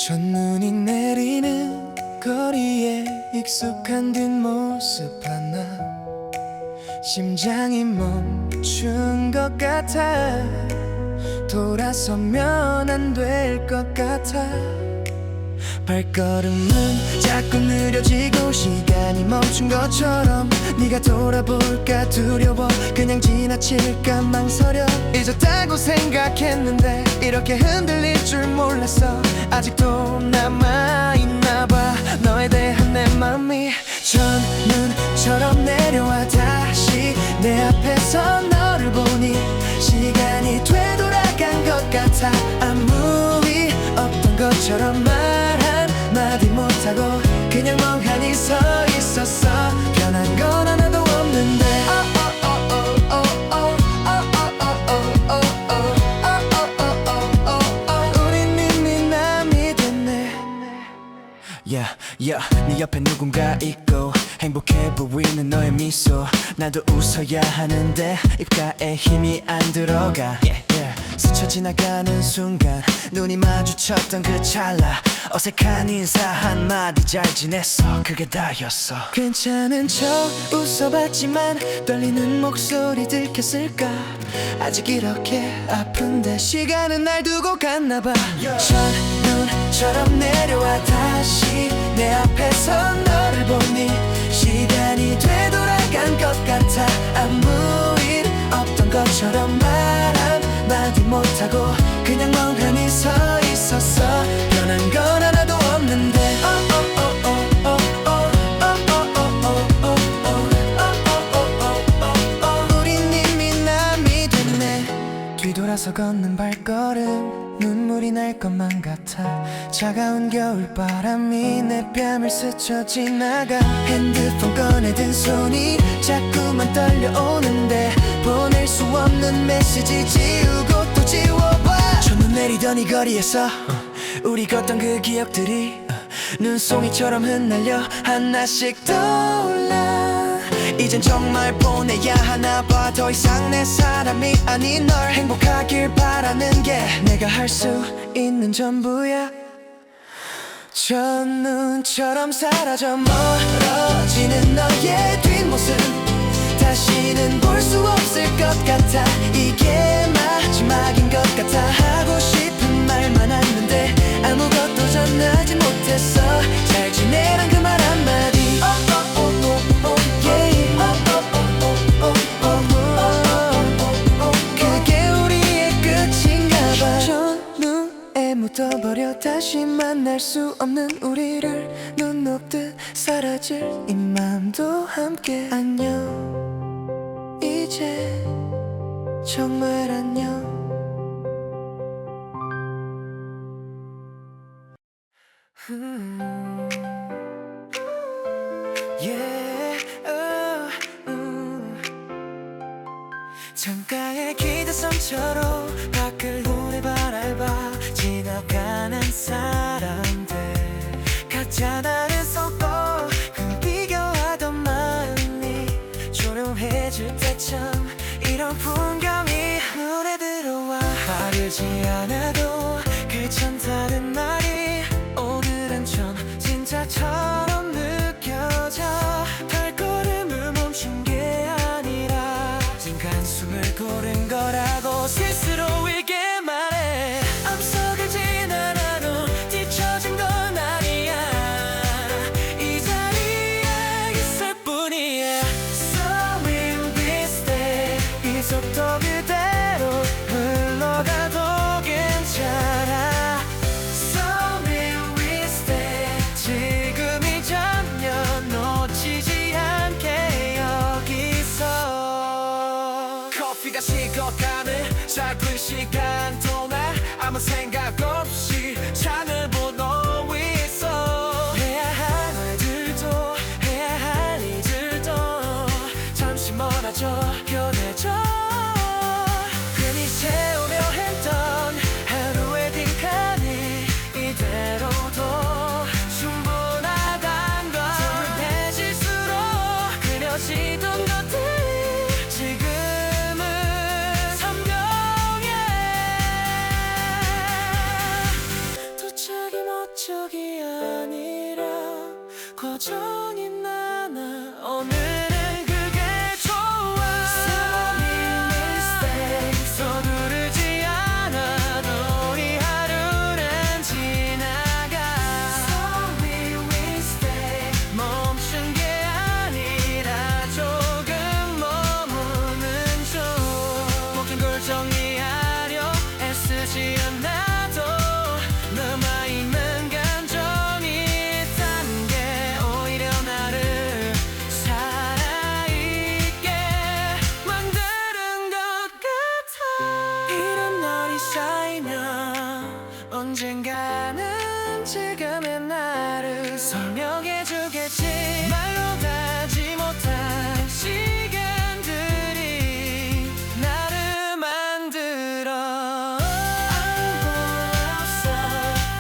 첫눈이 내리는 거리에 익숙한 뒷모습 하나 심장이 멈춘 것 같아 돌아서면 안 될 것 같아 발걸음은 자꾸 느려지고 시간이 멈춘 것처럼 네가 돌아볼까 두려워 그냥 지나칠까 망설여 잊었다고 생각했는데 이렇게 흔들릴 줄 몰랐어 아직도 남아있나봐 너에 대한 내 맘이 첫눈처럼 내려와 다시 내 앞에서 너를 보니 시간이 되돌아간 것 같아 아무 일 없던 것처럼 말 한마디 못하고 그냥 멍하니 서 있었어 변한 건 하나도 없는데 우린 이미 남이 됐네 네 옆에 누군가 있고 행복해 보이는 너의 미소 나도 웃어야 하는데 입가에 힘이 안 들어가 스쳐 지나가는 순간 눈이 마주쳤던 그 찰나 어색한 인사 한마디 잘 지냈어 그게 다였어 괜찮은 척 웃어봤지만 떨리는 목소리 들켰을까 아직 이렇게 아픈데 시간은 날 두고 갔나봐 첫눈처럼 내려와 다시 내 앞에서 너를 보니 시간이 되돌아간 것 같아 아무 일 없던 것처럼 말 한마디 못하고 그냥 멍하니 서 있었어 변한 건 하나도 없는데 우린 이미 남이 됐네 뒤돌아서 걷는 발걸음 눈물이 날 것만 같아 차가운 겨울바람이 내 뺨을 스쳐 지나가 핸드폰 꺼내든 손이 자꾸만 떨려오는데 보낼 수 없는 메시지 지우고 또 지워봐 첫눈 내리던 이 거리에서 우리 걷던 그 기억들이 눈송이처럼 흩날려 하나씩 떠올라 이젠 정말 보내야 하나 봐 더 이상 내 사람이 아닌 널 행복하길 바라는 게 내가 할 수 있는 전부야 첫눈처럼 사라져 멀어지는 너의 뒷모습 다시는 볼 수 없을 것 같아 이게 마지막인 것 같아 하고 싶은 말 많았는데 아무것도 전하지 못했어 잘 지내란 그 말 한마디 그게 우리의 끝인가 봐 첫눈에 묻어버려 다시 만날 수 없는 우리를 눈 녹듯 사라질 이 맘도 함께 안녕 이제 정말 안녕 창가의 기대섬처럼 밖을 우리 바라봐 지나가는 사람들 각자 다른 속도 그 비교하던 마음이 조용해질 때쯤 이런 풍경이 눈에 들어와 바르지 않아도 괜찮다는 말이 오늘은 좀 진짜처럼 느껴져 발걸음을 멈춘 게 아니라 한숨을 고른 거라고 스스로에게 말해 앞서가진 않아도 뒤처진 건 아니야 이 자리에 있을 뿐이야 So will we stay 이 속도 그대로 흘러가도 괜찮아 So will we stay 지금 이 장면 놓치지 않게 여기서 커피가 식어가는 짧은 시간 동안 아무 생각 없이 창을 보고 있어 해야 할 말들도 해야 할 일들도 잠시 멀어져 변해져 괜히 채우려 했던 하루의 빈칸이 이대로도 충분하단 걸 조급해질수록 그려지던 것들이 지금은 선명해 여전히 나나 오늘은 그게 좋아 Slowly mistake 서두르지 않아도 이 하루는 지나가 Slowly mistake 멈춘 게 아니라 조금 머무는 중 모든 걸 정리하려 애쓰지 않아도 남아있는 감정이 있다는 게 오히려 나를 살아있게 만드는 것 같아 이런 날이 쌓이면 언젠가는 지금의 나를 설명해주겠지 말로 닿지 못한 시간들이 나를 만들어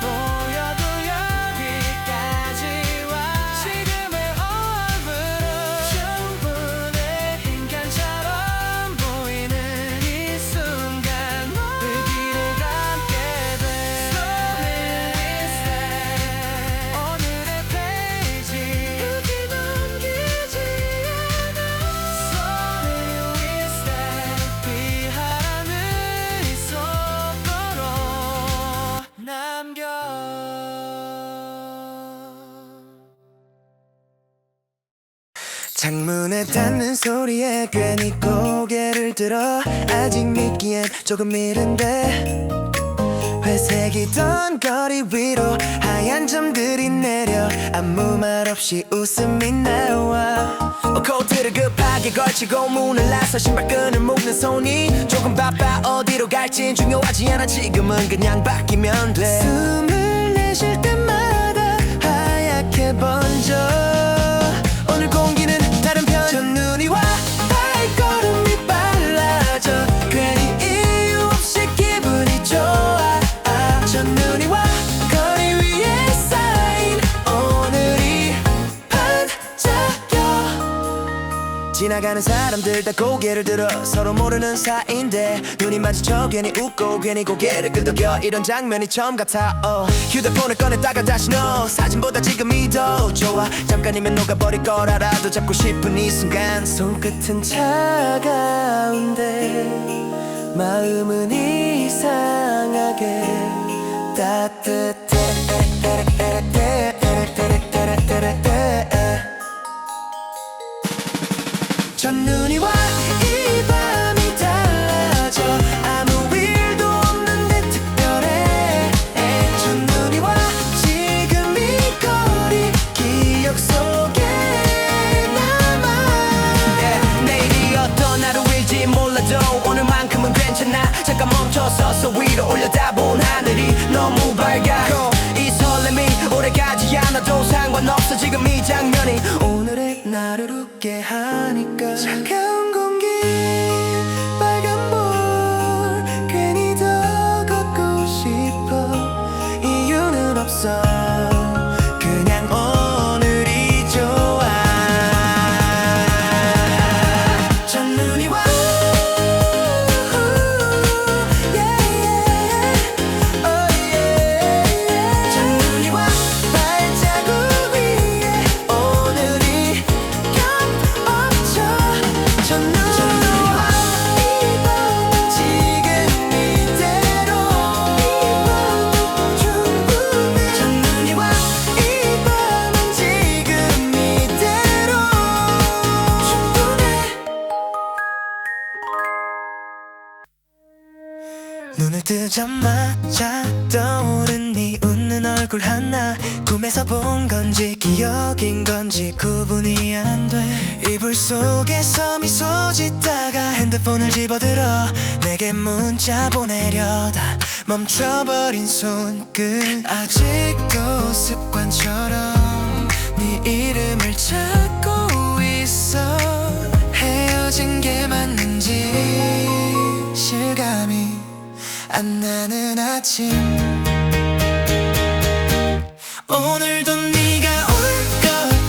보여도 여기까지 와 지금의 얼굴은 전부 내 인간처럼 보이는 이 순간 그 길을 걷게 돼 오늘의 페이지 여기 넘기지 않아 비하라는 이 속도로 남겨 창문에 닿는 소리에 괜히 고개를 들어 아직 믿기엔 조금 이른데 회색이던 거리 위로 하얀 점들이 내려 아무 말 없이 웃음이 나와 코트를 급하게 걸치고 문을 나서 신발끈을 묶는 손이 조금 바빠 어디로 갈진 중요하지 않아 지금은 그냥 바뀌면 돼 숨을 내쉴 때마다 하얗게 번져 오늘 공기는 다른 편 첫눈이 와 발걸음이 빨라져 괜히 이유 없이 기분이 좋아 첫눈이 와 거리 위에 쌓인 오늘이 반짝여 지나가는 사람들 다 고개를 들어 서로 모르는 사이인데 눈이 마주쳐 괜히 웃고 괜히 고개를 끄덕여 이런 장면이 처음 같아 휴대폰을 꺼냈다가 다시 너 사진보다 지금이 더 좋아 잠깐이면 녹아버릴 걸 알아도 잡고 싶은 이 순간 손끝은 차가운데 마음은 이상하게 따뜻해 첫눈이 와 이 밤이 달라져 아무 일도 없는데 특별해 첫눈이 와 지금 이 거리 기억 속에 남아 내일이 어떤 하루일지 몰라도 오늘만큼은 괜찮아 잠깐 멈춰서서 위로 올려다본 하늘이 너무 밝아 이 설렘이 오래가지 않아도 상관없어 지금 이 장면이 오늘의 나를 웃게 하니까 차가운 공기 빨간 볼 괜히 더 걷고 싶어 이유는 없어 그냥 오늘이 좋아 첫눈이 와 첫눈이 와 발자국 위에 오늘이 겹쳐 첫눈이 와 이 밤은 지금 이대로 이 밤은 충분해 첫눈이 와 이 밤은 지금 이대로 충분해 눈을 뜨자마자 떠오른 네 웃는 얼굴 하나 꿈에서 본 건지 기억인 건지 구분이 안 돼 이불 속에서 미소 짓다가 핸드폰을 집어들어 내게 문자 보내려다 멈춰버린 손끝 아직도 습관처럼 네 이름을 찾고 있어 헤어진 게 맞는지 실감이 안 나는 아침 오늘도 네가 올 것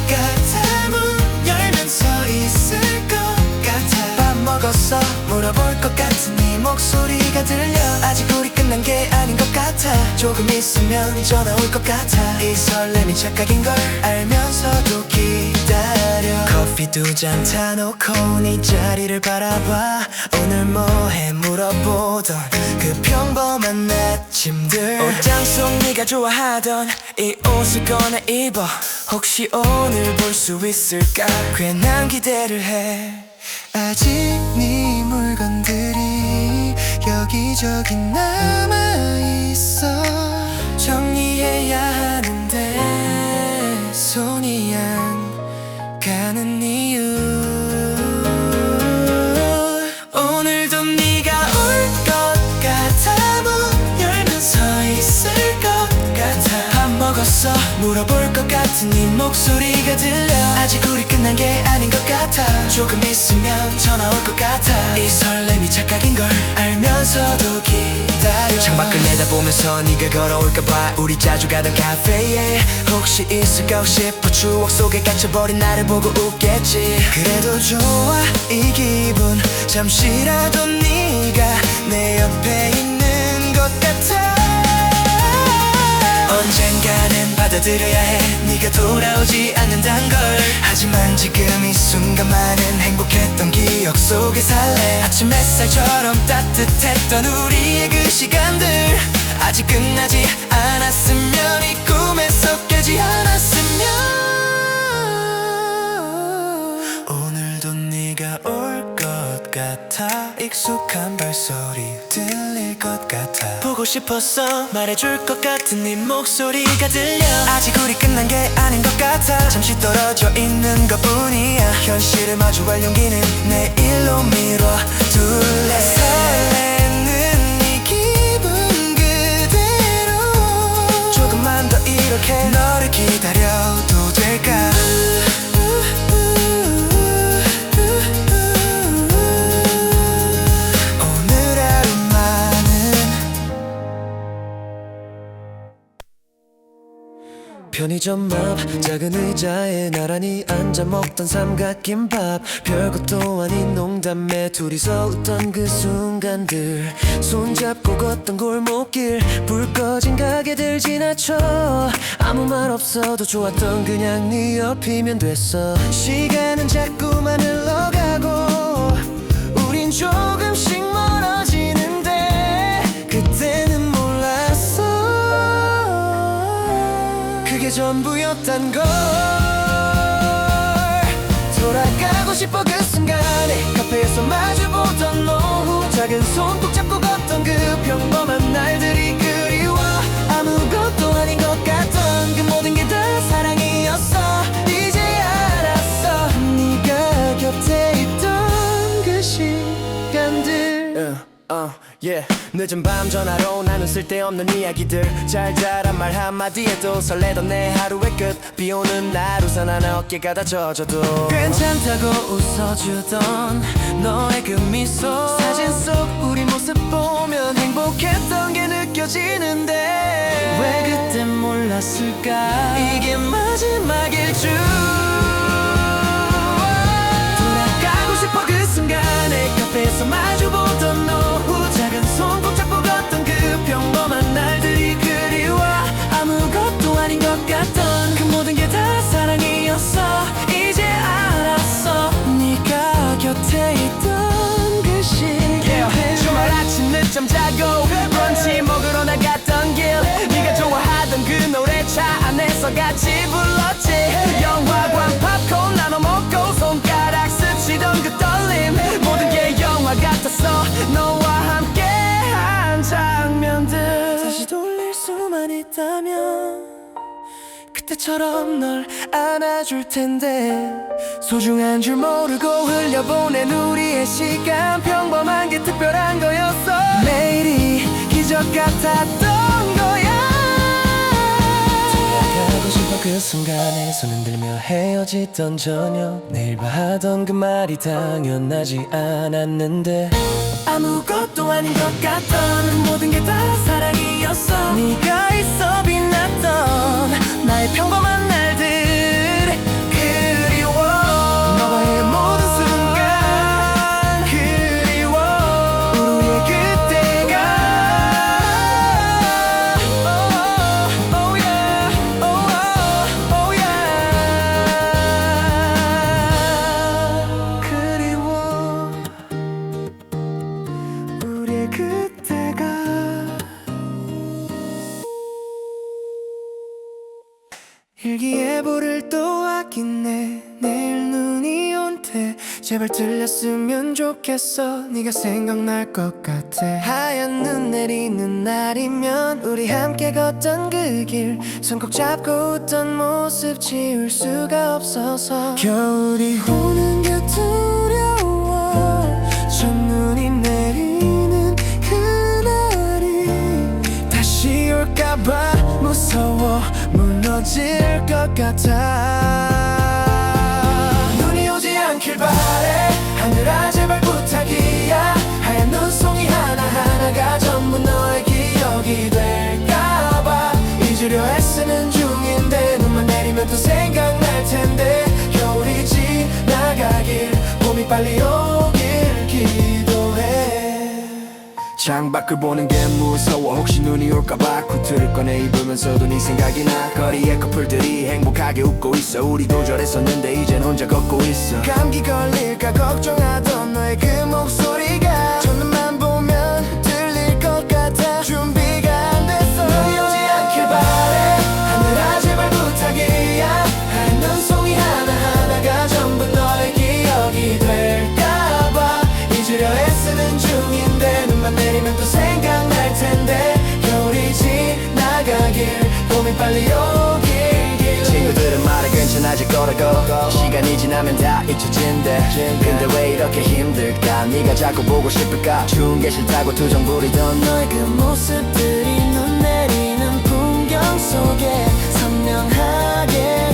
같아 문 열면서 있을 것 같아 밥 먹었어 물어볼 것 같은 네 목소리가 들려 아직 우리 끝난 게 아닌 것 같아 조금 있으면 전화 올 것 같아. 이 설렘이 착각인 걸 알면서도 기다려. 커피 두 잔 타놓고 네 자리를 바라봐. 오늘 뭐해 물어보던 그 평범한 아침들. 옷장 속 네가 좋아하던 이 옷을 꺼내 입어. 혹시 오늘 볼 수 있을까 괜한 기대를 해. 아직 네 물건들이 여기저기 남아있어. 정리해야 하는데 손이 안 가는 이유. 오늘도 네가 올 것 같아. 문 열면 서 있을 것 같아. 밥 먹었어 물어볼 것 같은 네 목소리가 들려. 아직 우리 끝난 게 아닌 것 같아. 조금 있으면 전화 올 것 같아. 이 설렘이 착각인 걸 알면서도 기다려. 창밖을 내다보면서 네가 걸어올까봐 우리 자주 가던 카페에 혹시 있을까 싶어. 추억 속에 갇혀버린 나를 보고 웃겠지. 그래도 좋아 이 기분. 잠시라도 네가 내 옆에 있는 것 같아. 언젠가는 받아들여야 해. 네가 돌아오지 않는단 걸. 하지만 지금 이 순간만은 행복했던 기억 속에 살래. 아침 햇살처럼 따뜻했던 우리의 그 시간들 아직 끝나지 않았으면, 이 꿈에서 깨지 않았으면. 오늘도 네가 올 것 같아. 익숙한 발소리 들릴 것 같아. 보고 싶었어 말해줄 것 같은 네 목소리가 들려. 아직 우리 끝난 게 아닌 것 같아. 잠시 떨어져 있는 것 뿐이야. 현실을 마주할 용기는 내일로 미뤄둘래. 설레는 이 기분 그대로 조금만 더 이렇게 너를 기다려도 될까. 오늘 하루만은 편의점 앞 작은 의자에 나란히 앉아 먹던 삼각김밥. 별것도 아닌 농담에 둘이서 웃던 그 순간들. 손잡고 걷던 골목길 불 꺼진 가게들 지나쳐. 아무 말 없어도 좋았던 그냥 네 옆이면 됐어. 시간은 자꾸만 흘러가고 우린 조금씩 멀어지는데 그때는 몰랐어 그게 전부였단 걸. 돌아가고 싶어 그 순간에 카페에서 마주보던 오후. 작은 손 꼭 잡고 걷던 그 평범한 날들이 그리워. 아무것도 아닌 것 같던 그 모든 게 다 사랑이었어. 이제 알았어 네가 곁에 있던 그 시간들. yeah. 늦은 밤 전화로 나눈 쓸데없는 이야기들. 잘 자란 말 한마디에도 설레던 내 하루의 끝. 비오는 날 우산 하나 어깨가 다 젖어도 괜찮다고 웃어주던 너의 그 미소. 사진 속 우리 모습 보면 행복했던 게 느껴지는데 왜 그땐 몰랐을까. 이게 마지막일 줄. 돌아가고 싶어 그 순간에 카페에서 마주보던 오후. 작은 손 꼭 잡고 걷던 그 평범한 날들이 그리워. 아무것도 아닌 것 같던 그 모든 게 다 사랑이었어. 이제 알았어 네가 곁에 있던 그 시간. 주말 아침 늦잠 자고 브런치 먹으러 나갔던 길. 네가 좋아하던 그 노래 차 안에서 같이 불렀지. 영화관 팝콘 나눠 먹고 손가락 스치던 그 떨림. 모든 게 영화 같았어 너와 함께한 장면들. 다시 돌릴 수만 있다면 그때처럼 널 안아줄 텐데. 소중한 줄 모르고 흘려보낸 우리의 시간. 평범한 게 특별한 거였어. 매일이 기적 같았던 거야. 돌아가고 싶어 그 순간에 손 흔들며 헤어지던 저녁. 내일 봐 하던 그 말이 당연하지 않았는데 아무것도 아닌 것 같던 모든 게 다 사랑이었어. 네가 있어 빛났던 나의 평범한 날들 그리워. 너와의 모든 순간 그리워. 우리의 그때가 일기예보를 또 확인해 내일 눈이 온대 제발 들렸으면 좋겠어 네가 생각날 것 같아 하얀 눈 내리는 날이면 우리 함께 걷던 그 길 손 꼭 잡고 웃던 모습 지울 수가 없어서 겨울이 오는 게 두려워 첫눈이 내리는 그날이 다시 올까봐 무서워 무너질 것 같아 눈이 오지 않길 바래 하늘아 제발 부탁이야 하얀 눈송이 하나하나가 전부 너의 기억이 될까봐 잊으려 애쓰는 중인데 눈만 내리면 또 생각날 텐데 겨울이 지나가길 봄이 빨리 오길 기도해 창밖을 보는 게 무서워 혹시 눈이 올까봐 코트를 꺼내 입으면서도 네 생각이 나 거리에 커플들이 행복하게 웃고 있어 우리도 저랬었는데 이젠 혼자 걷고 있어 감기 걸릴까 걱정하던 너의 그 목소리가 첫눈만 보면 들릴 것 같아 준비가 안 됐어 눈이 오지 않길 바래 하늘아 제발 부탁이야 하얀 눈송이 하나하나가 전부 너의 기억이 될까봐 잊으려 애쓰는 중인데 눈만 내리면 또 생각날 텐데 겨울이 지나가길 봄이 빨리 오길 친구들은 말해 괜찮아질 거라고 시간이 지나면 다 잊혀진대 근데 왜 이렇게 힘들까 네가 자꾸 보고 싶을까 추운 게 싫다고 투정 부리던 너의 그 모습들이 눈 내리는 풍경 속에 선명하게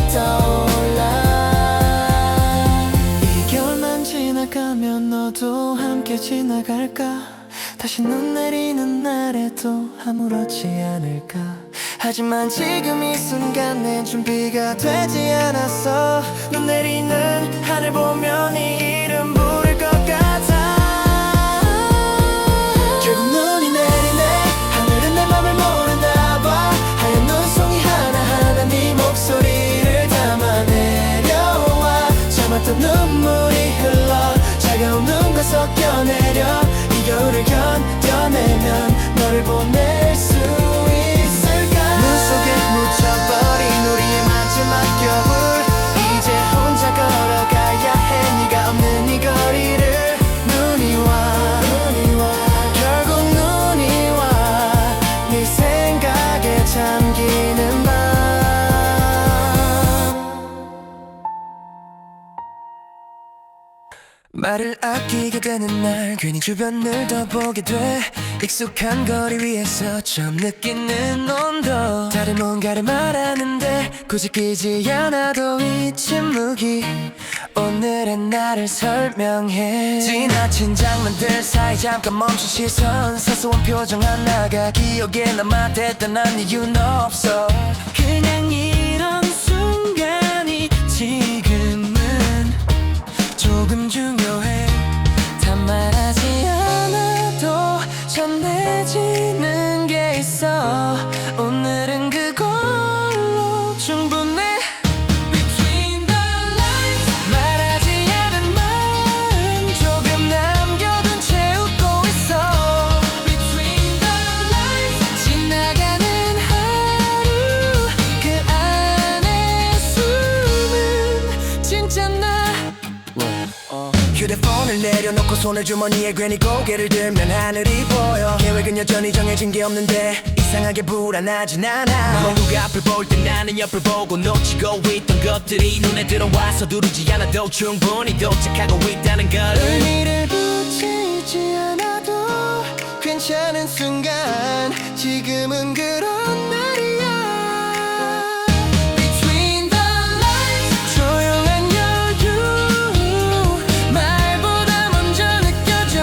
떠올라 이 겨울만 지나가면 너도 함께 지나갈까 다시 눈 내리는 날에도 아무렇지 않을까 하지만 지금 이 순간 내 준비가 되지 않았어 눈 내리는 하늘 보며 네 이름 부를 것 같아 결국 눈이 내리네 하늘은 내 맘을 모르나 봐 하얀 눈송이 하나하나 네 목소리를 담아 내려와 참았던 눈물이 흘러 차가운 눈과 섞여 내려 겨울을 견뎌내면 너를 보낼 수 있을까 눈 속에 묻혀버린 우리의 마지막 겨울 이제 혼자 걸어가야 해 네가 없는 이 거리를 눈이 와 결국 눈이 와 네 생각에 잠기는 밤 말을 아끼게 되는 날 괜히 주변을 더 보게 돼 익숙한 거리 위에서 처음 느끼는 온도 다른 뭔가를 말하는데 굳이 끼지 않아도 이 침묵이 오늘의 나를 설명해 지나친 장면들 사이 잠깐 멈춘 시선 사소한 표정 하나가 기억에 남아댔던 난 이유는 없어 그냥 이런 순간이 지금은 조금 중요해 다 말하지 않아도 전해지는 게 있어 오늘은 그걸로 충분해 Between the lines 말하지 않은 마음 조금 남겨둔 채 웃고 있어 Between the lines 지나가는 하루 그 안에 숨은 진짜 나 휴대폰을 내려놓고 손을 주머니에 괜히 고개를 들면 하늘이 보여 계획은 여전히 정해진 게 없는데 이상하게 불안하진 않아 누가 앞을 볼 때 나는 옆을 보고 놓치고 있던 것들이 눈에 들어와서 누르지 않아도 충분히 도착하고 있다는 걸 의미를 붙이지 않아도 괜찮은 순간 지금은 그런 날이야 Between the lines 조용한 여유 말보다 먼저 느껴져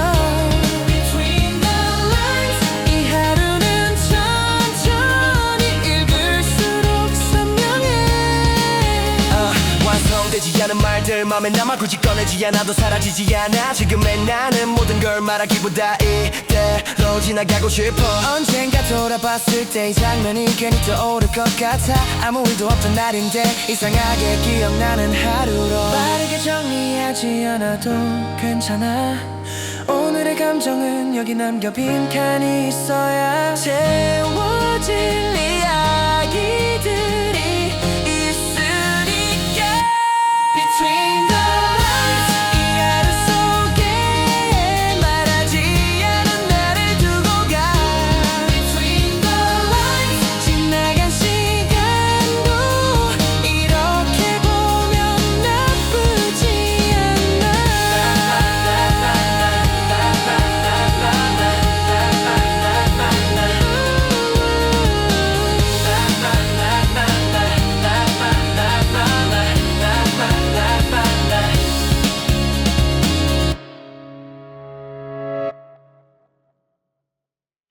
Between the lines 이 하루는 천천히 읽을수록 선명해 완성되지 않은 말들 맘에 남아 굳이 꺼내지 않아도 사라지지 않아 지금의 나는 모든 걸 말하기보다 이대로 지나가고 싶어 언젠가 돌아봤을 때 이 장면이 괜히 떠오를 것 같아 아무 일도 없던 날인데 이상하게 기억나는 하루로 빠르게 정리하지 않아도 괜찮아 오늘의 감정은 여기 남겨 빈칸이 있어야 채워질